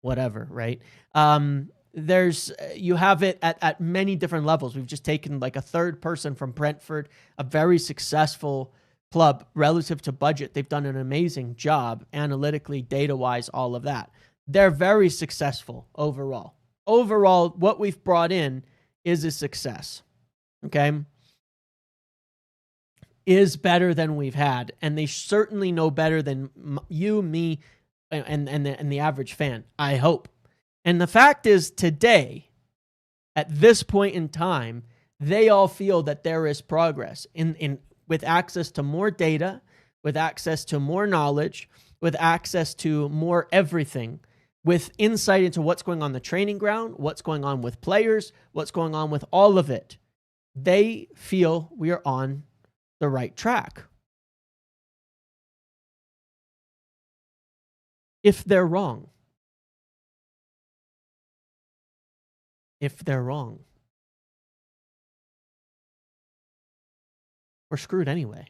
whatever, right? You have it at many different levels. We've just taken like a third person from Brentford, a very successful club relative to budget. They've done an amazing job analytically, data-wise, all of that. They're very successful overall. Overall, what we've brought in is a success. Okay? Is better than we've had. And they certainly know better than you, me, and the average fan, I hope. And the fact is, today, at this point in time, they all feel that there is progress with access to more data, with access to more knowledge, with access to more everything, with insight into what's going on the training ground, what's going on with players, what's going on with all of it. They feel we are on the right track. If they're wrong. We're screwed anyway.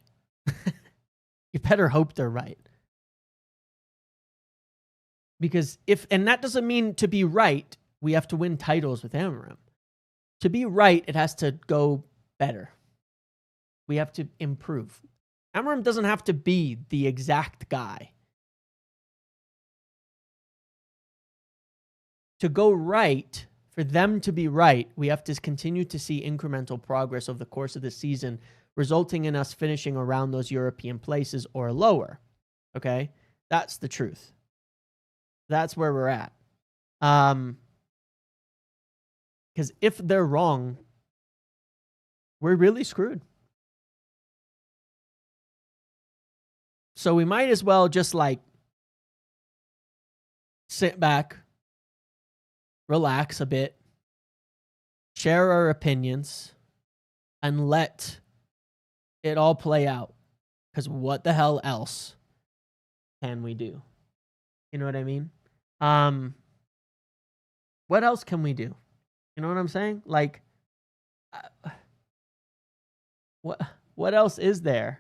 You better hope they're right. Because and that doesn't mean to be right, we have to win titles with Amorim. To be right, it has to go better. We have to improve. Amorim doesn't have to be the exact guy. To go right, for them to be right, we have to continue to see incremental progress over the course of the season, resulting in us finishing around those European places or lower. Okay? That's the truth. That's where we're at. Because if they're wrong, we're really screwed. So we might as well just sit back, relax a bit, share our opinions, and let it all play out. Because what the hell else can we do? You know what I mean? What else can we do? You know what I'm saying? What else is there?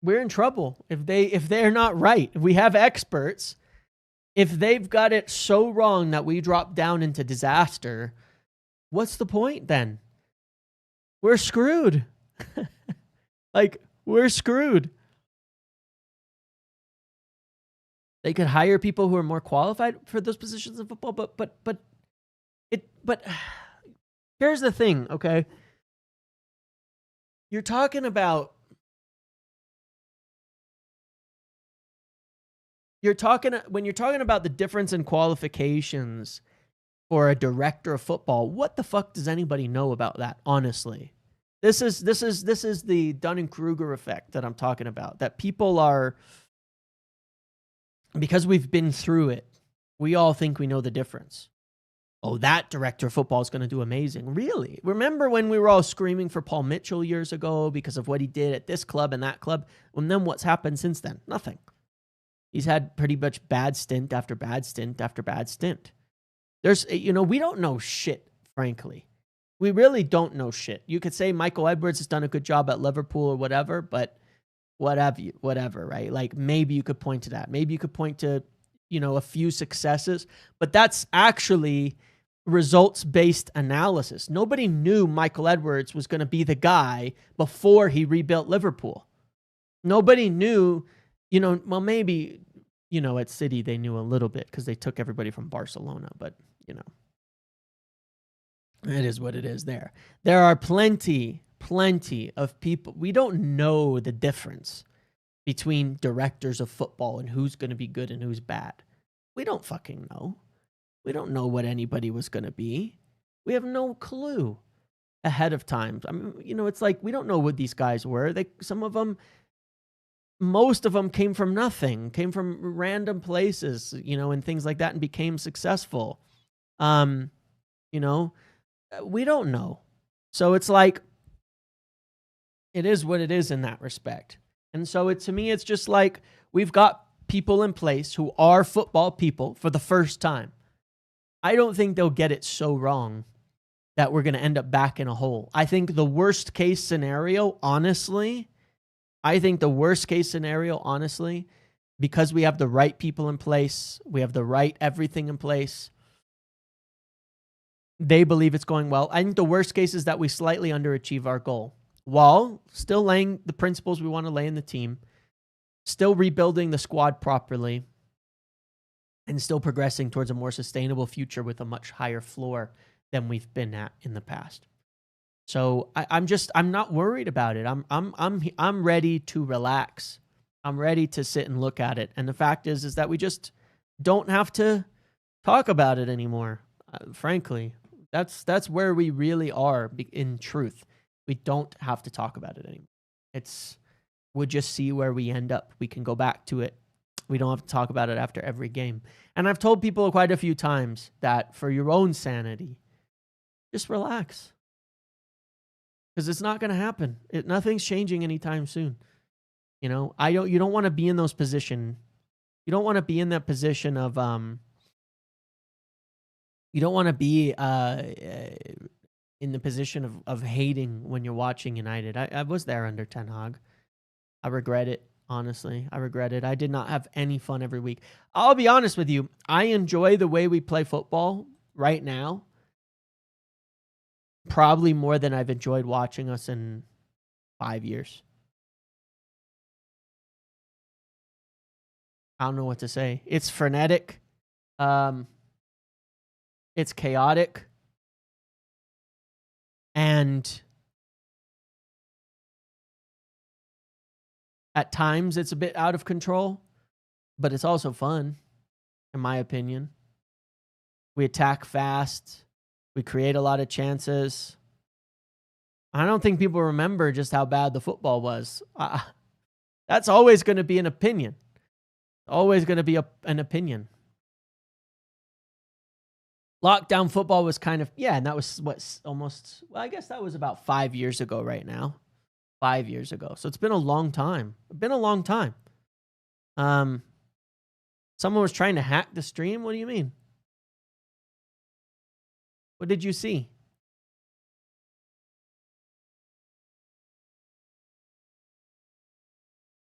We're in trouble if they're not right. If we have experts, if they've got it so wrong that we drop down into disaster, what's the point then? We're screwed. We're screwed. They could hire people who are more qualified for those positions in football, but here's the thing, okay? You're talking about when you're talking about the difference in qualifications for a director of football, what the fuck does anybody know about that, honestly? This is the Dunning-Kruger effect that I'm talking about. That people are, because we've been through it, we all think we know the difference. Oh, that director of football is going to do amazing. Really? Remember when we were all screaming for Paul Mitchell years ago because of what he did at this club and that club? And then what's happened since then? Nothing. He's had pretty much bad stint after bad stint after bad stint. We don't know shit, frankly. We really don't know shit. You could say Michael Edwards has done a good job at Liverpool or whatever, but whatever, right? Like, maybe you could point to that. Maybe you could point to, a few successes, but that's actually results-based analysis. Nobody knew Michael Edwards was going to be the guy before he rebuilt Liverpool. Nobody knew, well, maybe, at City they knew a little bit because they took everybody from Barcelona, but, it is what it is there. There are plenty of people. We don't know the difference between directors of football and who's going to be good and who's bad. We don't fucking know. We don't know what anybody was going to be. We have no clue ahead of time. I mean, it's like we don't know what these guys were. Most of them came from nothing, came from random places, and things like that, and became successful. We don't know. So it's like, it is what it is in that respect. And so to me, it's just like we've got people in place who are football people for the first time. I don't think they'll get it so wrong that we're going to end up back in a hole. I think the worst case scenario, honestly, because we have the right people in place, we have the right everything in place, they believe it's going well. I think the worst case is that we slightly underachieve our goal while still laying the principles we want to lay in the team, still rebuilding the squad properly, and still progressing towards a more sustainable future with a much higher floor than we've been at in the past. So I'm not worried about it. I'm ready to relax. I'm ready to sit and look at it. And the fact is that we just don't have to talk about it anymore. Frankly, that's where we really are in truth. We don't have to talk about it anymore. We'll just see where we end up. We can go back to it. We don't have to talk about it after every game. And I've told people quite a few times that for your own sanity, just relax. Because it's not going to happen. Nothing's changing anytime soon. You don't want to be in those position. You don't want to be in that position of, you don't want to be in the position of hating when you're watching United. I was there under Ten Hag. I regret it. Honestly, I regret it. I did not have any fun every week. I'll be honest with you. I enjoy the way we play football right now. Probably more than I've enjoyed watching us in 5 years. I don't know what to say. It's frenetic. It's chaotic. And at times, it's a bit out of control, but it's also fun, in my opinion. We attack fast. We create a lot of chances. I don't think people remember just how bad the football was. That's always going to be an opinion. Always going to be an opinion. Lockdown football was kind of, and that was I guess that was about 5 years ago right now. 5 years ago. So it's been a long time. Someone was trying to hack the stream? What do you mean? What did you see?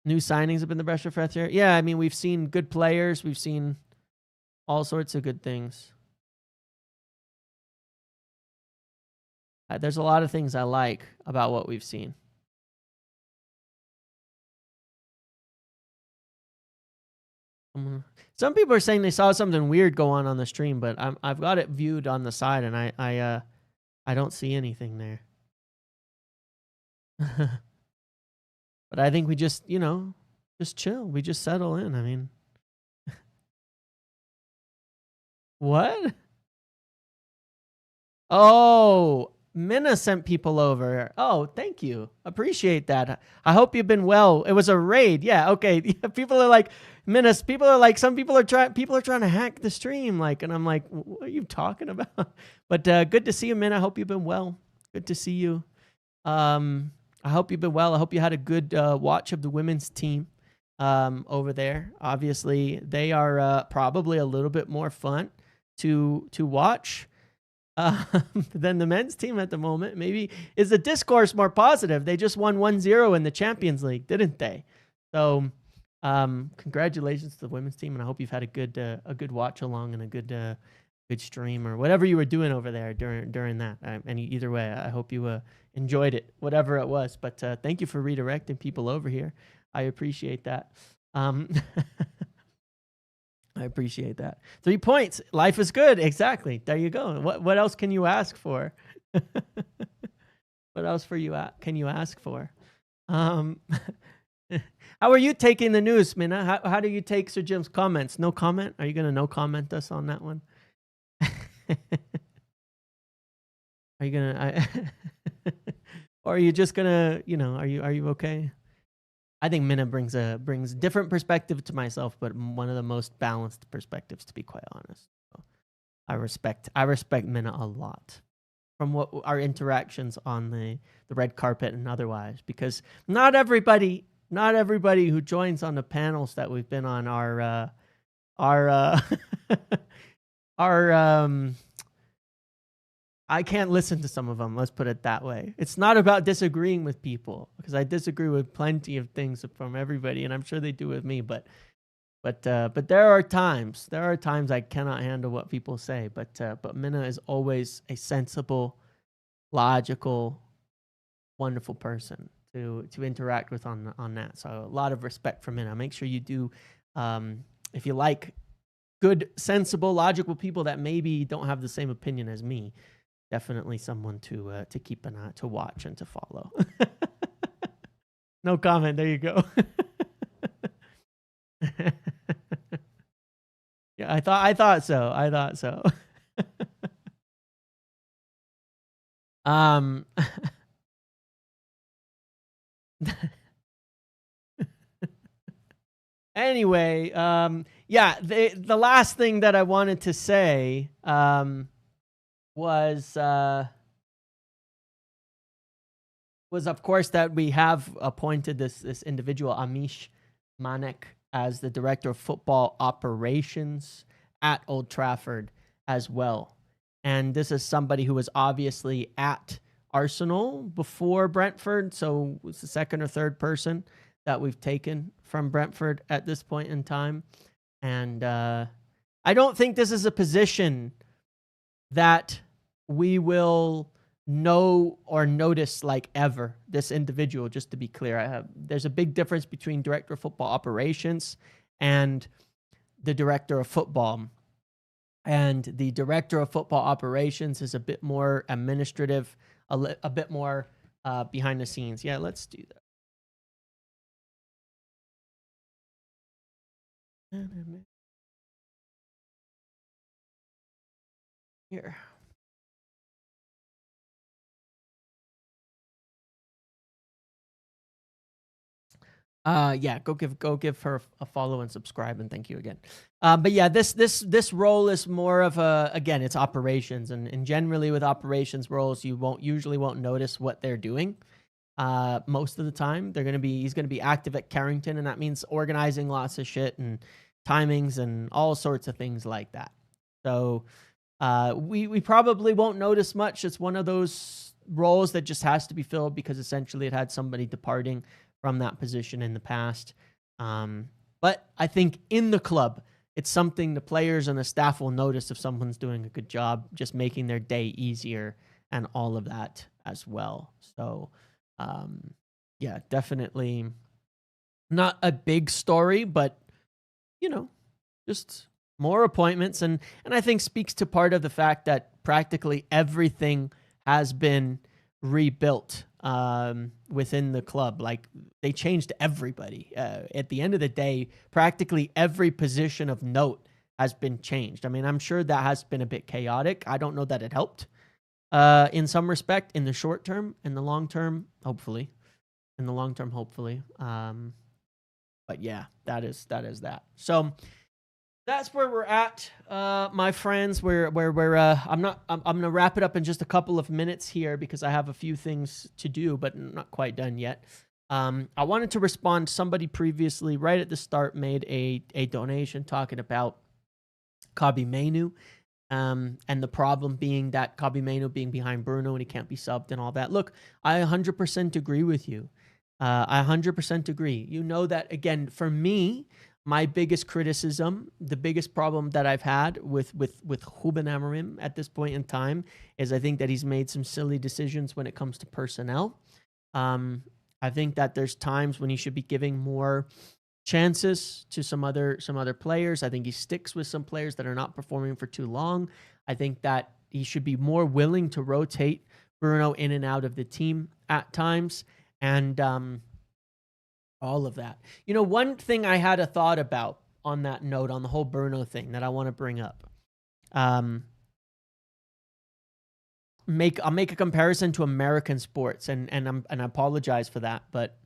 New signings have been the best for here. Yeah, I mean, we've seen good players. We've seen all sorts of good things. There's a lot of things I like about what we've seen. Some people are saying they saw something weird go on the stream, but I've got it viewed on the side, and I don't see anything there. But I think we just, just chill. We just settle in. I mean, What? Oh, Minna sent people over. Oh, thank you. Appreciate that. I hope you've been well. It was a raid. Yeah, okay. People are like, Minna, people are like, people are trying to hack the stream. Like, and I'm like, what are you talking about? But good to see you, Minna. I hope you've been well. Good to see you. I hope you've been well. I hope you had a good watch of the women's team over there. Obviously, they are probably a little bit more fun to watch than the men's team at the moment. Maybe is the discourse more positive? They just won 1-0 in the Champions League, didn't they? So, congratulations to the women's team, and I hope you've had a good watch along and a good stream or whatever you were doing over there during that. And either way, I hope you enjoyed it, whatever it was. But thank you for redirecting people over here. I appreciate that. I appreciate that. 3 points. Life is good. Exactly. There you go. What else can you ask for? What else can you ask for? How are you taking the news, Minna? How do you take Sir Jim's comments? No comment? Are you going to no comment us on that one? Are you gonna or are you just gonna, are you okay? I think Minna brings different perspective to myself, but one of the most balanced perspectives, to be quite honest. So I respect Minna a lot from what our interactions on the red carpet and otherwise, because not everybody who joins on the panels that we've been on are I can't listen to some of them. Let's put it that way. It's not about disagreeing with people, because I disagree with plenty of things from everybody, and I'm sure they do with me. But there are times I cannot handle what people say. But Minna is always a sensible, logical, wonderful person to interact with on that. So a lot of respect for Minna. Make sure you do, if you like good, sensible, logical people that maybe don't have the same opinion as me. Definitely someone to keep an eye, to watch, and to follow. No comment. There you go. Yeah, I thought so. Anyway, yeah, the last thing that I wanted to say was of course that we have appointed this individual, Amish Manek, as the director of football operations at Old Trafford as well. And this is somebody who was obviously at Arsenal before Brentford, so it's the second or third person that we've taken from Brentford at this point in time. And I don't think this is a position that we will know or notice like ever, this individual, just to be clear. There's a big difference between director of football operations and the director of football. And the director of football operations is a bit more administrative, a bit more behind the scenes. Yeah, let's do that. Here. Yeah, go give her a follow and subscribe, and thank you again. But yeah, this role is more of again, it's operations, and generally with operations roles, you usually won't notice what they're doing. Most of the time, he's gonna be active at Carrington, and that means organizing lots of shit and timings and all sorts of things like that. So we probably won't notice much. It's one of those roles that just has to be filled because essentially it had somebody departing from that position in the past. But I think in the club, it's something the players and the staff will notice if someone's doing a good job, just making their day easier and all of that as well. So, yeah, definitely not a big story, but, just more appointments. And I think speaks to part of the fact that practically everything has been rebuilt within the club. Like, they changed everybody. At the end of the day, practically every position of note has been changed. I mean, I'm sure that has been a bit chaotic. I don't know that it helped in some respect in the short term. In the long term, hopefully. In the long term, hopefully. But yeah, that is that. So that's where we're at, my friends. I'm gonna wrap it up in just a couple of minutes here because I have a few things to do, but not quite done yet. I wanted to respond. Somebody previously, right at the start, made a donation talking about Kobbie Mainoo, and the problem being that Kobbie Mainoo being behind Bruno and he can't be subbed and all that. Look, I 100% agree with you. I 100% agree. You know that, again, for me, my biggest criticism, the biggest problem that I've had with Ruben Amorim at this point in time is I think that he's made some silly decisions when it comes to personnel. I think that there's times when he should be giving more chances to some other players. I think he sticks with some players that are not performing for too long. I think that he should be more willing to rotate Bruno in and out of the team at times. And all of that. You know, one thing I had a thought about on that note, on the whole Bruno thing that I want to bring up. I'll make a comparison to American sports, and I apologize for that, but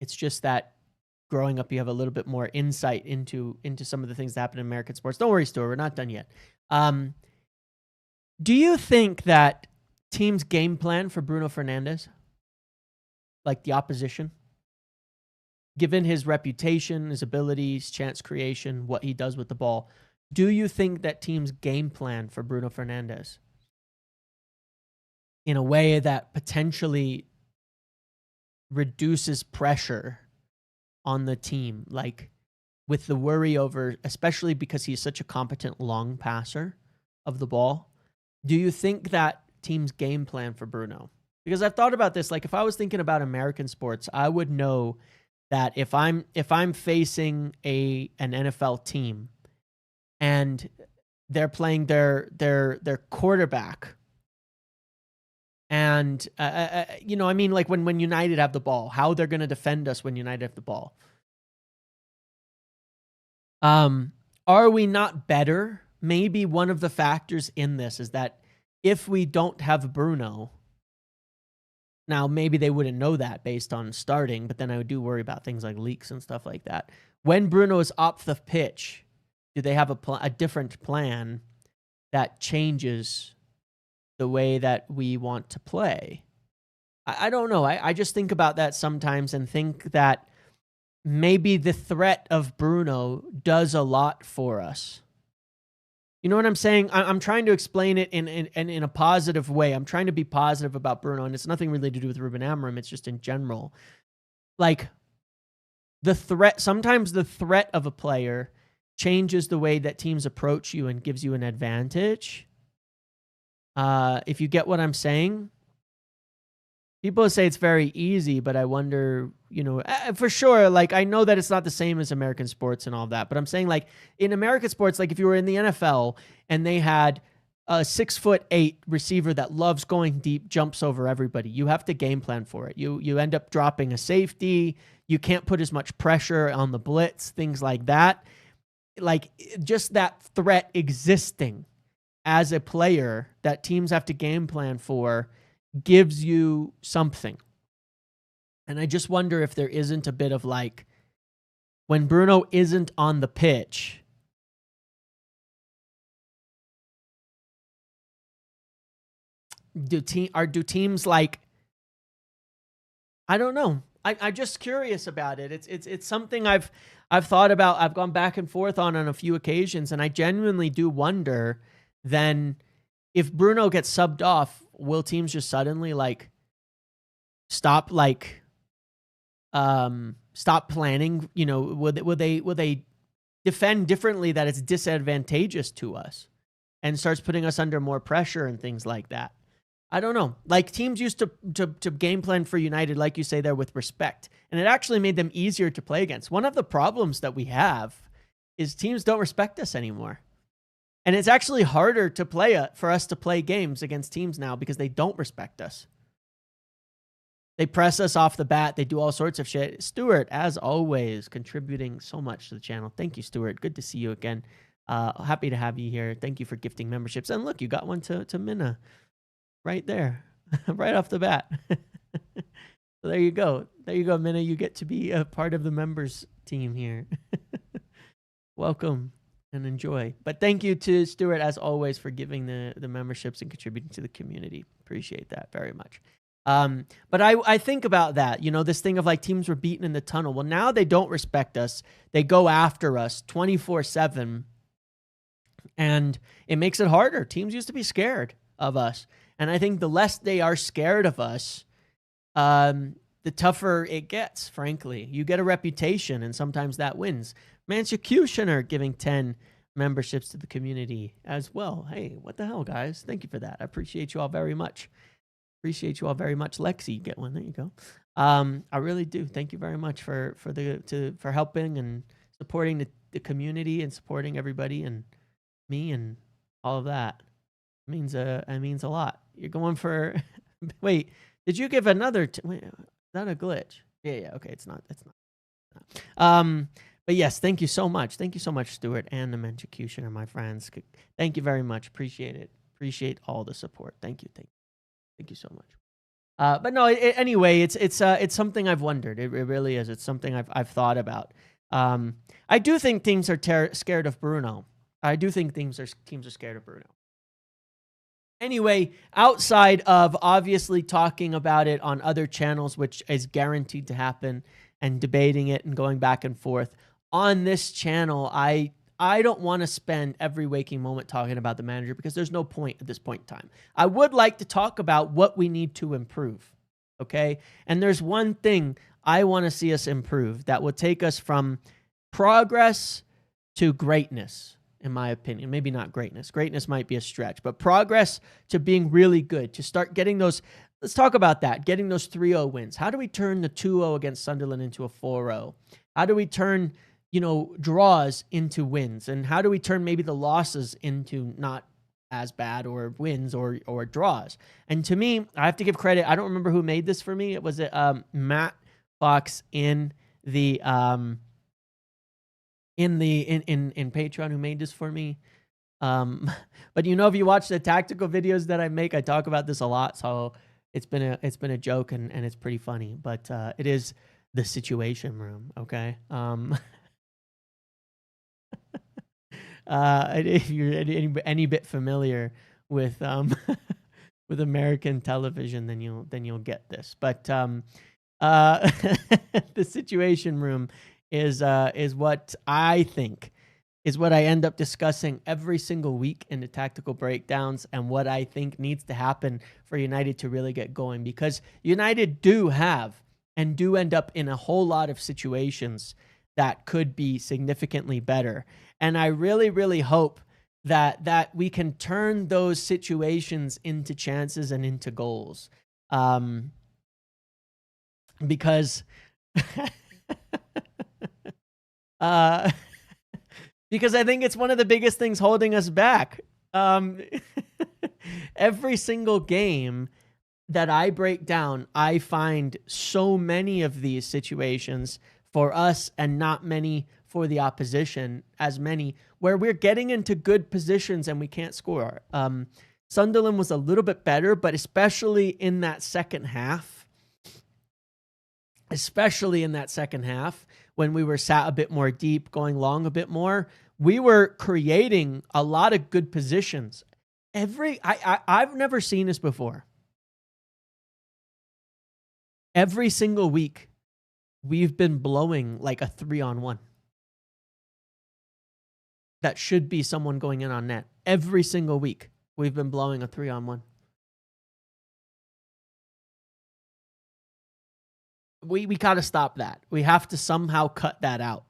it's just that growing up, you have a little bit more insight into some of the things that happen in American sports. Don't worry, Stuart, we're not done yet. Do you think that teams game plan for Bruno Fernandes? Like the opposition? Given his reputation, his abilities, chance creation, what he does with the ball, do you think that teams game plan for Bruno Fernandes in a way that potentially reduces pressure on the team? Like with the worry over, especially because he's such a competent long passer of the ball, do you think that teams game plan for Bruno? Because I've thought about this. Like if I was thinking about American sports, I would know that if I'm facing an NFL team and they're playing their quarterback, and you know, I mean, like when United have the ball, how they're going to defend us when United have the ball. Are we not better? Maybe one of the factors in this is that if we don't have Bruno. Now, maybe they wouldn't know that based on starting, but then I do worry about things like leaks and stuff like that. When Bruno is off the pitch, do they have a different plan that changes the way that we want to play? I don't know. I just think about that sometimes and think that maybe the threat of Bruno does a lot for us. You know what I'm saying? I'm trying to explain it in a positive way. I'm trying to be positive about Bruno, and it's nothing really to do with Ruben Amorim. It's just in general. Like, sometimes the threat of a player changes the way that teams approach you and gives you an advantage. If you get what I'm saying. People say it's very easy, but I wonder, you know, for sure, like, I know that it's not the same as American sports and all that, but I'm saying, like, in American sports, like, if you were in the NFL and they had a 6'8" receiver that loves going deep, jumps over everybody, you have to game plan for it. You end up dropping a safety. You can't put as much pressure on the blitz, things like that. Like, just that threat existing as a player that teams have to game plan for gives you something. And I just wonder if there isn't a bit of like, when Bruno isn't on the pitch, do teams like, I don't know. I'm just curious about it. It's something I've thought about. I've gone back and forth on a few occasions, and I genuinely do wonder then if Bruno gets subbed off, will teams just suddenly like stop planning? You know, will they defend differently that it's disadvantageous to us and starts putting us under more pressure and things like that? I don't know. Like teams used to game plan for United, like you say there, with respect, and it actually made them easier to play against. One of the problems that we have is teams don't respect us anymore. And it's actually harder to for us to play games against teams now because they don't respect us. They press us off the bat. They do all sorts of shit. Stuart, as always, contributing so much to the channel. Thank you, Stuart. Good to see you again. Happy to have you here. Thank you for gifting memberships. And look, you got one to Minna right there, right off the bat. So there you go. There you go, Minna. You get to be a part of the members team here. Welcome and enjoy. But thank you to Stuart, as always, for giving the memberships and contributing to the community. Appreciate that very much. But I think about that, this thing of like teams were beaten in the tunnel. Well, now they don't respect us. They go after us 24/7. And it makes it harder. Teams used to be scared of us. And I think the less they are scared of us, the tougher it gets, frankly. You get a reputation, and sometimes that wins. Mansecutioner giving 10 memberships to the community as well. Hey, what the hell, guys? Thank you for that. I appreciate you all very much. Appreciate you all very much. Lexi, you get one. There you go. I really do. Thank you very much for helping and supporting the community and supporting everybody and me and all of that. It means a lot. You're going for wait, did you give another wait, is that a glitch? Yeah, okay, it's not. But yes, thank you so much. Thank you so much, Stuart and the Menchecutioner, my friends. Thank you very much. Appreciate it. Appreciate all the support. Thank you so much. But no, anyway, it's something I've wondered. It really is. It's something I've thought about. I do think teams are scared of Bruno. I do think teams are scared of Bruno. Anyway, outside of obviously talking about it on other channels, which is guaranteed to happen, and debating it and going back and forth, on this channel, I don't want to spend every waking moment talking about the manager because there's no point at this point in time. I would like to talk about what we need to improve, okay? And there's one thing I want to see us improve that will take us from progress to greatness, in my opinion. Maybe not greatness. Greatness might be a stretch, but progress to being really good, to start getting those. Let's talk about that, getting those 3-0 wins. How do we turn the 2-0 against Sunderland into a 4-0? How do we turn, draws into wins? And how do we turn maybe the losses into not as bad or wins or draws? And to me, I have to give credit. I don't remember who made this for me. It was Matt Fox in Patreon who made this for me. But if you watch the tactical videos that I make, I talk about this a lot. So it's been a joke and it's pretty funny, but it is the Situation Room. Okay. If you're any bit familiar with with American television, then you'll get this. But the Situation Room is what I think is what I end up discussing every single week in the tactical breakdowns, and what I think needs to happen for United to really get going, because United do end up in a whole lot of situations that could be significantly better. And I really, really hope that we can turn those situations into chances and into goals. Because because I think it's one of the biggest things holding us back. Every single game that I break down, I find so many of these situations for us and not many for the opposition, as many where we're getting into good positions and we can't score. Sunderland was a little bit better, but especially in that second half, when we were sat a bit more deep, going long a bit more, we were creating a lot of good positions. I've never seen this before. Every single week, we've been blowing like a 3-on-1. That should be someone going in on net. Every single week, we've been blowing a 3-on-1. We got to stop that. We have to somehow cut that out.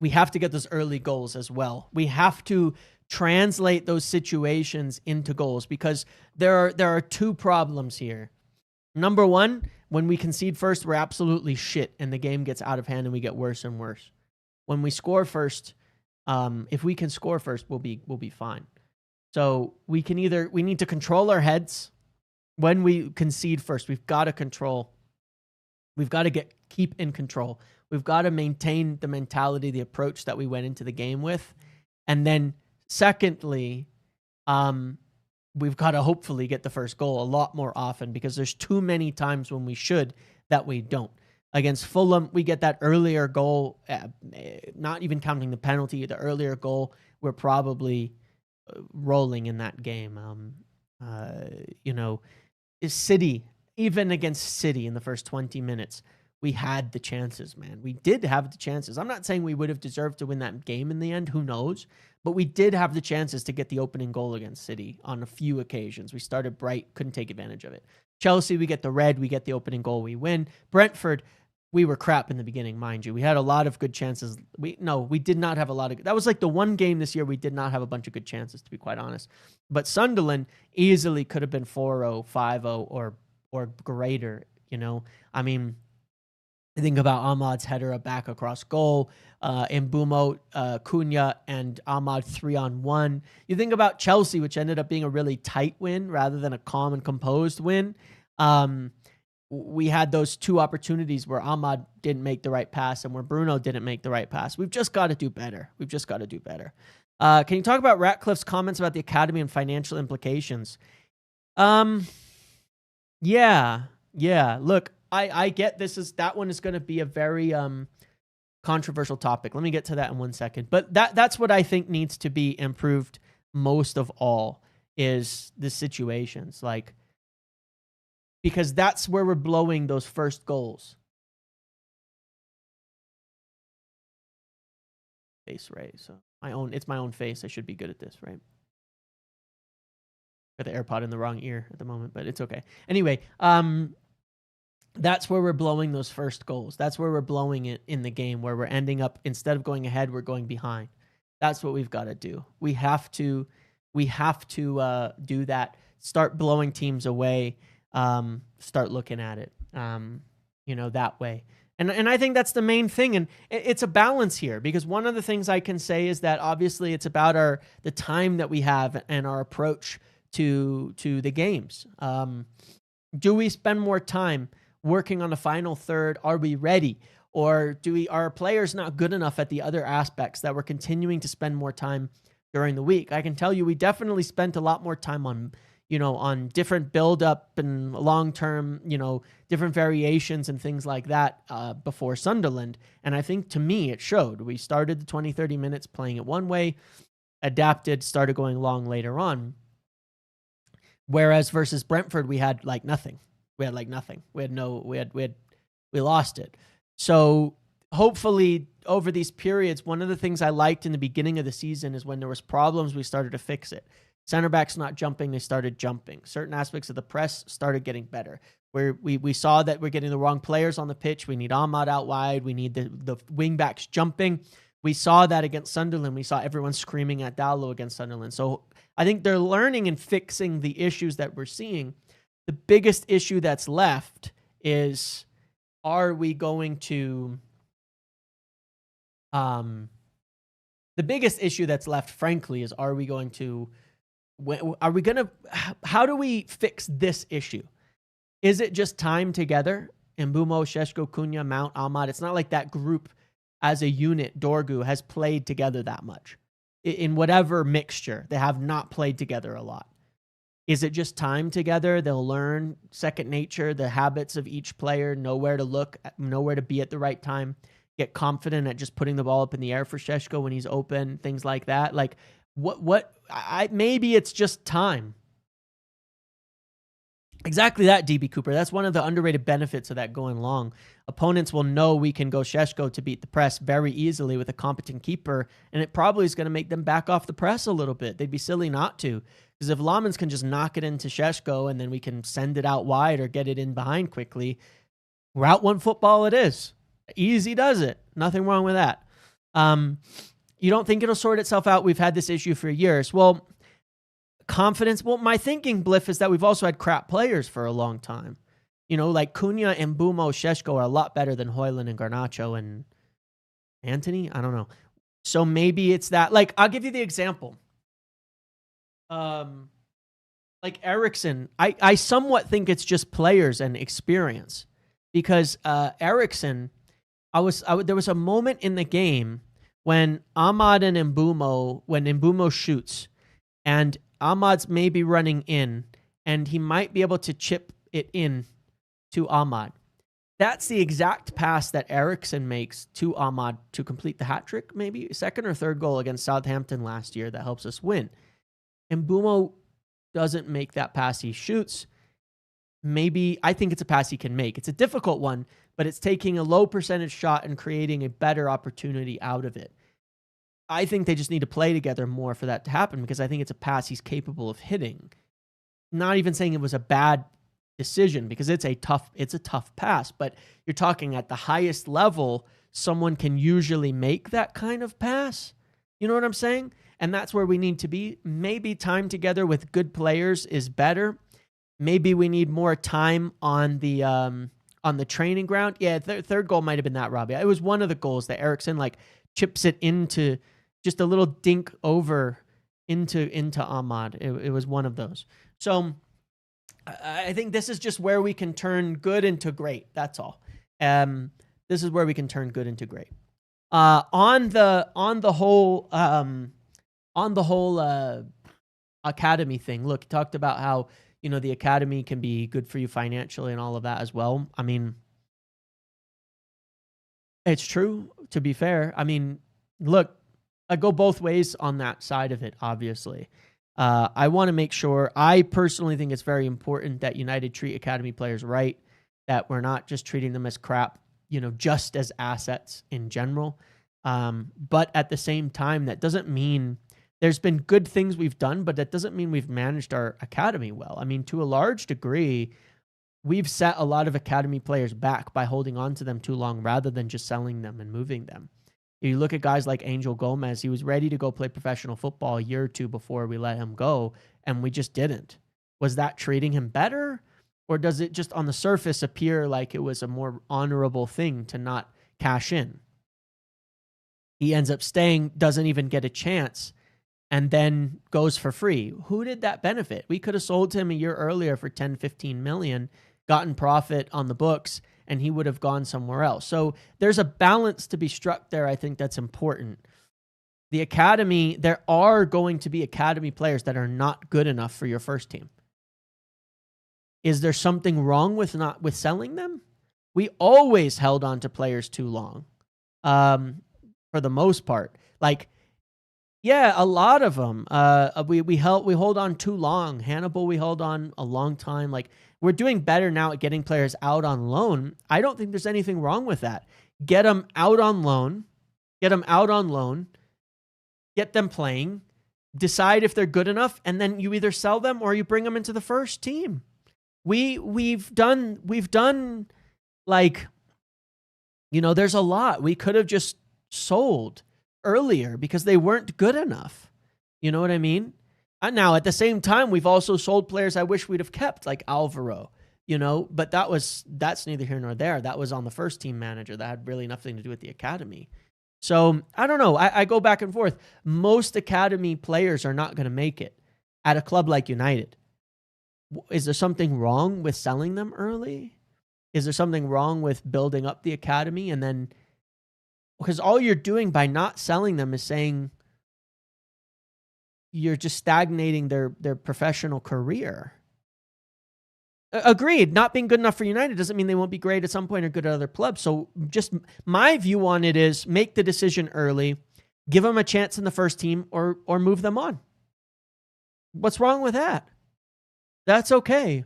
We have to get those early goals as well. We have to translate those situations into goals, because there are two problems here. Number one, when we concede first, we're absolutely shit and the game gets out of hand and we get worse and worse. When we score first, if we can score first, we'll be fine. So we need to control our heads when we concede first. We've got to control. We've got to keep in control. We've got to maintain the mentality, the approach that we went into the game with, and then Secondly, we've got to hopefully get the first goal a lot more often, because there's too many times when we should that we don't. Against Fulham, we get that earlier goal, not even counting the penalty, the earlier goal, we're probably rolling in that game. Is City, even against City in the first 20 minutes, we had the chances, man. We did have the chances. I'm not saying we would have deserved to win that game in the end. Who knows? But we did have the chances to get the opening goal against City on a few occasions. We started bright, couldn't take advantage of it. Chelsea, we get the red, we get the opening goal, we win. Brentford, we were crap in the beginning, mind you. We had a lot of good chances. We did not have a lot of... That was like the one game this year we did not have a bunch of good chances, to be quite honest. But Sunderland easily could have been 4-0, 5-0, or greater, I mean, I think about Ahmad's header back across goal, Mbumo, Cunha, and Ahmad 3-on-1. You think about Chelsea, which ended up being a really tight win rather than a calm and composed win. We had those two opportunities where Ahmad didn't make the right pass and where Bruno didn't make the right pass. We've just got to do better. Can you talk about Ratcliffe's comments about the academy and financial implications? Yeah. Look, I get that one is going to be a very controversial topic. Let me get to that in 1 second. But that's what I think needs to be improved most of all, is the situations, because that's where we're blowing those first goals. Face, right? So it's my own face. I should be good at this, right? Got the AirPod in the wrong ear at the moment, but it's okay. Anyway, that's where we're blowing those first goals. That's where we're blowing it in the game, where we're ending up, instead of going ahead, we're going behind. That's what we've got to do. We have to do that. Start blowing teams away. Start looking at it, that way. And I think that's the main thing. And it's a balance here, because one of the things I can say is that obviously it's about the time that we have and our approach to the games. Do we spend more time working on the final third? Are we ready? Or are our players not good enough at the other aspects that we're continuing to spend more time during the week? I can tell you we definitely spent a lot more time on different build-up and long-term, different variations and things like that before Sunderland. And I think, to me, it showed. We started the 20, 30 minutes playing it one way, adapted, started going long later on. Whereas versus Brentford, we had nothing. We lost it. So hopefully over these periods, one of the things I liked in the beginning of the season is when there was problems, we started to fix it. Center backs not jumping, they started jumping. Certain aspects of the press started getting better. Where we saw that we're getting the wrong players on the pitch. We need Ahmad out wide. We need the wing backs jumping. We saw that against Sunderland. We saw everyone screaming at Dallo against Sunderland. So I think they're learning and fixing the issues that we're seeing. The biggest issue that's left is, are we going to... the biggest issue that's left, frankly, is how do we fix this issue? Is it just time together? Mbumo, Šeško, Cunha, Mount, Ahmad. It's not like that group as a unit, Dorgu, has played together that much. In whatever mixture, they have not played together a lot. Is it just time together? They'll learn second nature, the habits of each player, know where to look, know where to be at the right time, get confident at just putting the ball up in the air for Šeško when he's open, things like that. Maybe it's just time. Exactly that, DB Cooper. That's one of the underrated benefits of that going long. Opponents will know we can go Šeško to beat the press very easily with a competent keeper, and it probably is going to make them back off the press a little bit. They'd be silly not to, because if Lamans can just knock it into Šeško and then we can send it out wide or get it in behind quickly, route one football it is. Easy does it. Nothing wrong with that. You don't think it'll sort itself out? We've had this issue for years. Well, confidence. Well, my thinking, Bliff, is that we've also had crap players for a long time. Like Cunha and Mbumo, Šeško are a lot better than Højlund and Garnacho and Anthony. I don't know. So maybe it's that. I'll give you the example. Eriksson, I somewhat think it's just players and experience, because Eriksson, there was a moment in the game when Ahmad and Mbumo, when Mbumo shoots and Ahmad's maybe running in and he might be able to chip it in to Ahmad. That's the exact pass that Eriksen makes to Ahmad to complete the hat trick, maybe second or third goal against Southampton last year that helps us win. And Mbumo doesn't make that pass. He shoots. Maybe, I think it's a pass he can make. It's a difficult one, but it's taking a low percentage shot and creating a better opportunity out of it. I think they just need to play together more for that to happen because I think it's a pass he's capable of hitting. Not even saying it was a bad decision because it's a tough pass, but you're talking at the highest level, someone can usually make that kind of pass. You know what I'm saying? And that's where we need to be. Maybe time together with good players is better. Maybe we need more time on the training ground. Yeah, third goal might have been that, Robbie. It was one of the goals that Eriksen like chips it into, just a little dink over into Ahmad. It was one of those. So I think this is just where we can turn good into great. That's all. This is where we can turn good into great. On the whole academy thing. Look, you talked about how, you know, the academy can be good for you financially and all of that as well. I mean, it's true, to be fair. I mean, look, I go both ways on that side of it, obviously. I want to make sure, I personally think it's very important that United treat academy players right, that we're not just treating them as crap, you know, just as assets in general. But at the same time, that doesn't mean there's been good things we've done, but that doesn't mean we've managed our academy well. I mean, to a large degree, we've set a lot of academy players back by holding on to them too long rather than just selling them and moving them. You look at guys like Angel Gomez, he was ready to go play professional football a year or two before we let him go, and we just didn't. Was that treating him better? Or does it just on the surface appear like it was a more honorable thing to not cash in? He ends up staying, doesn't even get a chance, and then goes for free. Who did that benefit? We could have sold him a year earlier for 10, 15 million, gotten profit on the books, and he would have gone somewhere else. So there's a balance to be struck there, I think that's important. The academy, there are going to be academy players that are not good enough for your first team. Is there something wrong with selling them? We always held on to players too long, for the most part. Like, yeah, a lot of them. We hold on too long. Hannibal, we held on a long time. Like, we're doing better now at getting players out on loan. I don't think there's anything wrong with that. Get them out on loan. Get them out on loan. Get them playing. Decide if they're good enough, and then you either sell them or you bring them into the first team. We've done like, you know, there's a lot we could have just sold earlier because they weren't good enough. You know what I mean? And now at the same time, we've also sold players I wish we'd have kept, like Alvaro, you know, but that's neither here nor there. That was on the first team manager. That had really nothing to do with the academy. So I don't know. I go back and forth. Most academy players are not going to make it at a club like United. Is there something wrong with selling them early? Is there something wrong with building up the academy and then, because all you're doing by not selling them is saying you're just stagnating their professional career. Agreed. Not being good enough for United doesn't mean they won't be great at some point or good at other clubs. So just my view on it is make the decision early, give them a chance in the first team or move them on. What's wrong with that? That's okay.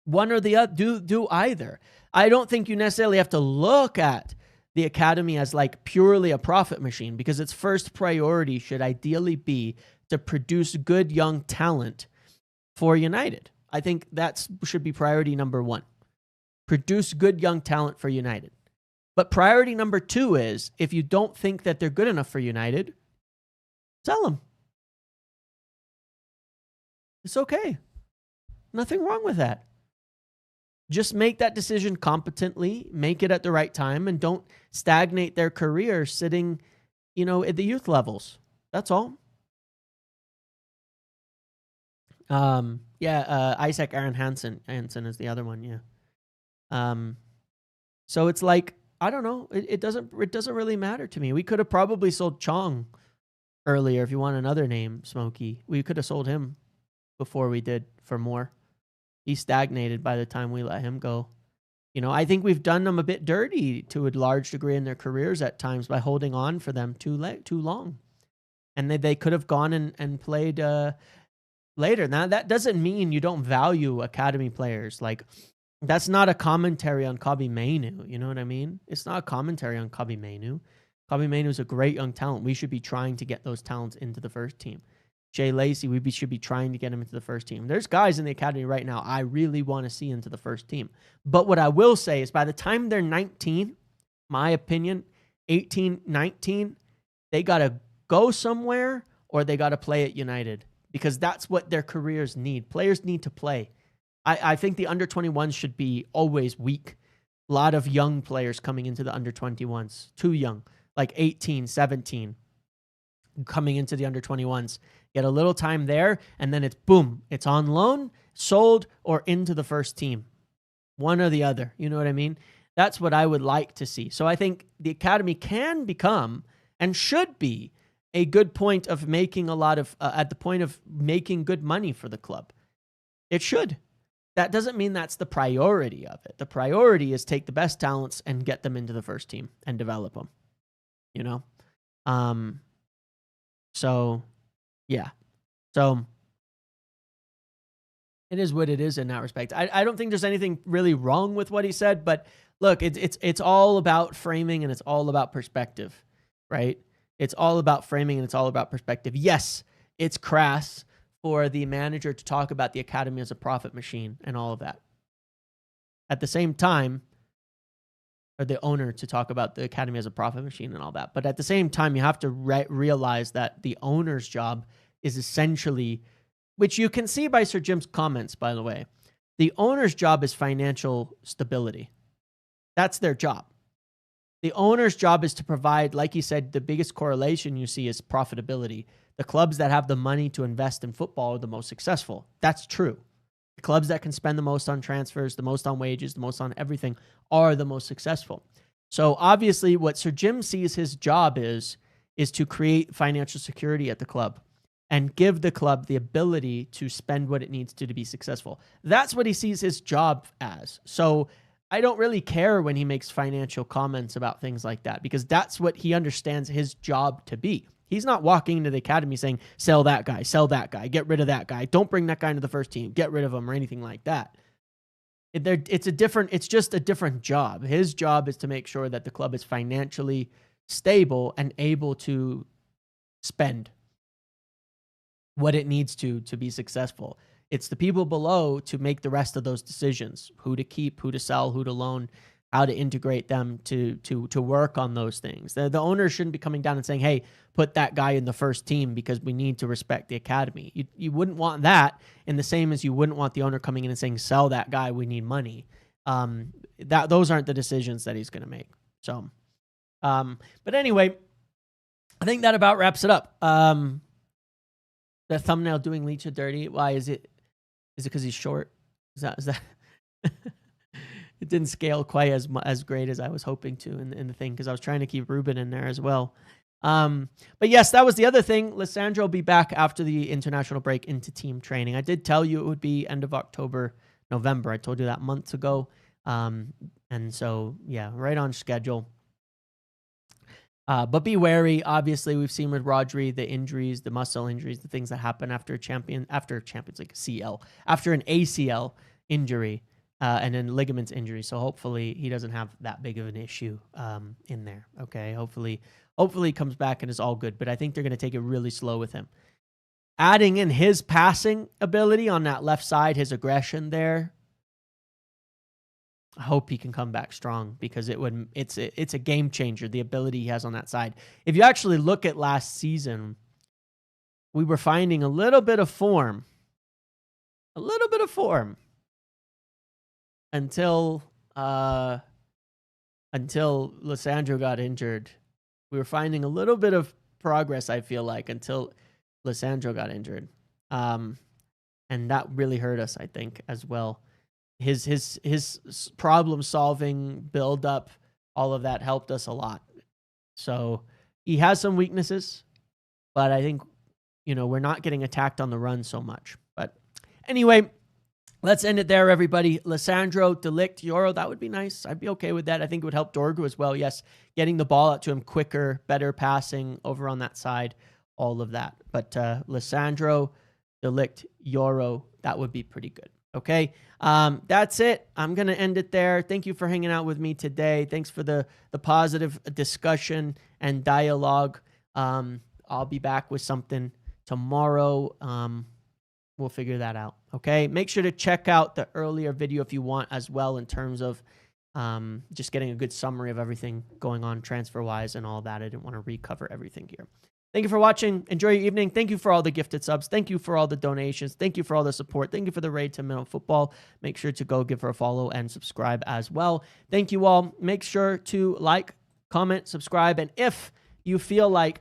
One or the other, do either. I don't think you necessarily have to look at the academy as like purely a profit machine, because its first priority should ideally be to produce good young talent for United. I think that should be priority number one. Produce good young talent for United. But priority number two is, if you don't think that they're good enough for United, sell them. It's okay. Nothing wrong with that. Just make that decision competently, make it at the right time, and don't stagnate their career sitting, you know, at the youth levels. That's all. Isaac Aaron Hansen is the other one, yeah. So it's like, I don't know. It doesn't really matter to me. We could have probably sold Chong earlier if you want another name, Smokey. We could have sold him before we did for more. He stagnated by the time we let him go. You know, I think we've done them a bit dirty to a large degree in their careers at times by holding on for them too long. And they could have gone and played later. Now, that doesn't mean you don't value academy players. Like, that's not a commentary on Kobbie Mainoo. You know what I mean? It's not a commentary on Kobbie Mainoo. Kobbie Mainoo is a great young talent. We should be trying to get those talents into the first team. Jay Lacey, should be trying to get him into the first team. There's guys in the academy right now I really want to see into the first team. But what I will say is by the time they're 19, my opinion, 18, 19, they got to go somewhere or they got to play at United because that's what their careers need. Players need to play. I think the under-21s should be always weak. A lot of young players coming into the under-21s, too young, like 18, 17, coming into the under-21s. Get a little time there, and then it's boom. It's on loan, sold, or into the first team. One or the other. You know what I mean? That's what I would like to see. So I think the academy can become and should be a good point of making a lot of, at the point of making good money for the club. It should. That doesn't mean that's the priority of it. The priority is take the best talents and get them into the first team and develop them. You know? So, yeah. So, it is what it is in that respect. I don't think there's anything really wrong with what he said, but look, it's all about framing and it's all about perspective, right? It's all about framing and it's all about perspective. Yes, it's crass for the manager to talk about the academy as a profit machine and all of that. At the same time, or the owner to talk about the academy as a profit machine and all that. But at the same time, you have to realize that the owner's job is essentially, which you can see by Sir Jim's comments, by the way, the owner's job is financial stability. That's their job. The owner's job is to provide, like he said, the biggest correlation you see is profitability. The clubs that have the money to invest in football are the most successful. That's true. The clubs that can spend the most on transfers, the most on wages, the most on everything are the most successful. So obviously what Sir Jim sees his job is to create financial security at the club and give the club the ability to spend what it needs to be successful. That's what he sees his job as. So I don't really care when he makes financial comments about things like that because that's what he understands his job to be. He's not walking into the academy saying, sell that guy, get rid of that guy, don't bring that guy into the first team, get rid of him or anything like that. It's just a different job. His job is to make sure that the club is financially stable and able to spend what it needs to be successful. It's the people below to make the rest of those decisions, who to keep, who to sell, who to loan, how to integrate them to work on those things. The owner shouldn't be coming down and saying, hey, put that guy in the first team because we need to respect the academy. You wouldn't want that, in the same as you wouldn't want the owner coming in and saying, sell that guy, we need money. Those aren't the decisions that he's going to make. So, but anyway, I think that about wraps it up. The thumbnail doing Leach dirty. Why is it? Is it because he's short? Is that? It didn't scale quite as great as I was hoping to in the thing because I was trying to keep Ruben in there as well. But yes, that was the other thing. Lissandro will be back after the international break into team training. I did tell you it would be end of October, November. I told you that months ago. And so, yeah, right on schedule. But be wary. Obviously, we've seen with Rodri the injuries, the muscle injuries, the things that happen after Champions League CL, after an ACL injury. And then ligaments injury. So hopefully he doesn't have that big of an issue in there. Okay. Hopefully he comes back and is all good. But I think they're going to take it really slow with him. Adding in his passing ability on that left side, his aggression there. I hope he can come back strong because it's a game changer, the ability he has on that side. If you actually look at last season, we were finding a little bit of form. Until Lissandro got injured. We were finding a little bit of progress, I feel like, until Lissandro got injured. And that really hurt us, I think, as well. His problem-solving, build-up, all of that helped us a lot. So he has some weaknesses, but I think, we're not getting attacked on the run so much. But anyway, let's end it there, everybody. Lissandro, De Ligt, Yoro, that would be nice. I'd be okay with that. I think it would help Dorgu as well. Yes, getting the ball out to him quicker, better passing over on that side, all of that. But Lissandro, De Ligt, Yoro, that would be pretty good. Okay, that's it. I'm going to end it there. Thank you for hanging out with me today. Thanks for the positive discussion and dialogue. I'll be back with something tomorrow. We'll figure that out. Okay, make sure to check out the earlier video if you want as well, in terms of just getting a good summary of everything going on transfer-wise and all that. I didn't want to recover everything here. Thank you for watching. Enjoy your evening. Thank you for all the gifted subs. Thank you for all the donations. Thank you for all the support. Thank you for the raid to Minnow Football. Make sure to go give her a follow and subscribe as well. Thank you all. Make sure to like, comment, subscribe, and if you feel like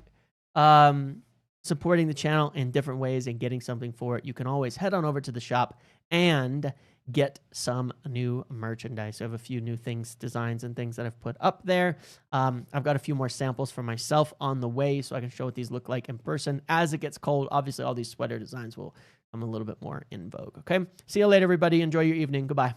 supporting the channel in different ways and getting something for it, you can always head on over to the shop and get some new merchandise. I have a few new things, designs and things that I've put up there. I've got a few more samples for myself on the way so I can show what these look like in person as it gets cold. Obviously, all these sweater designs will come a little bit more in vogue. Okay, see you later, everybody. Enjoy your evening. Goodbye.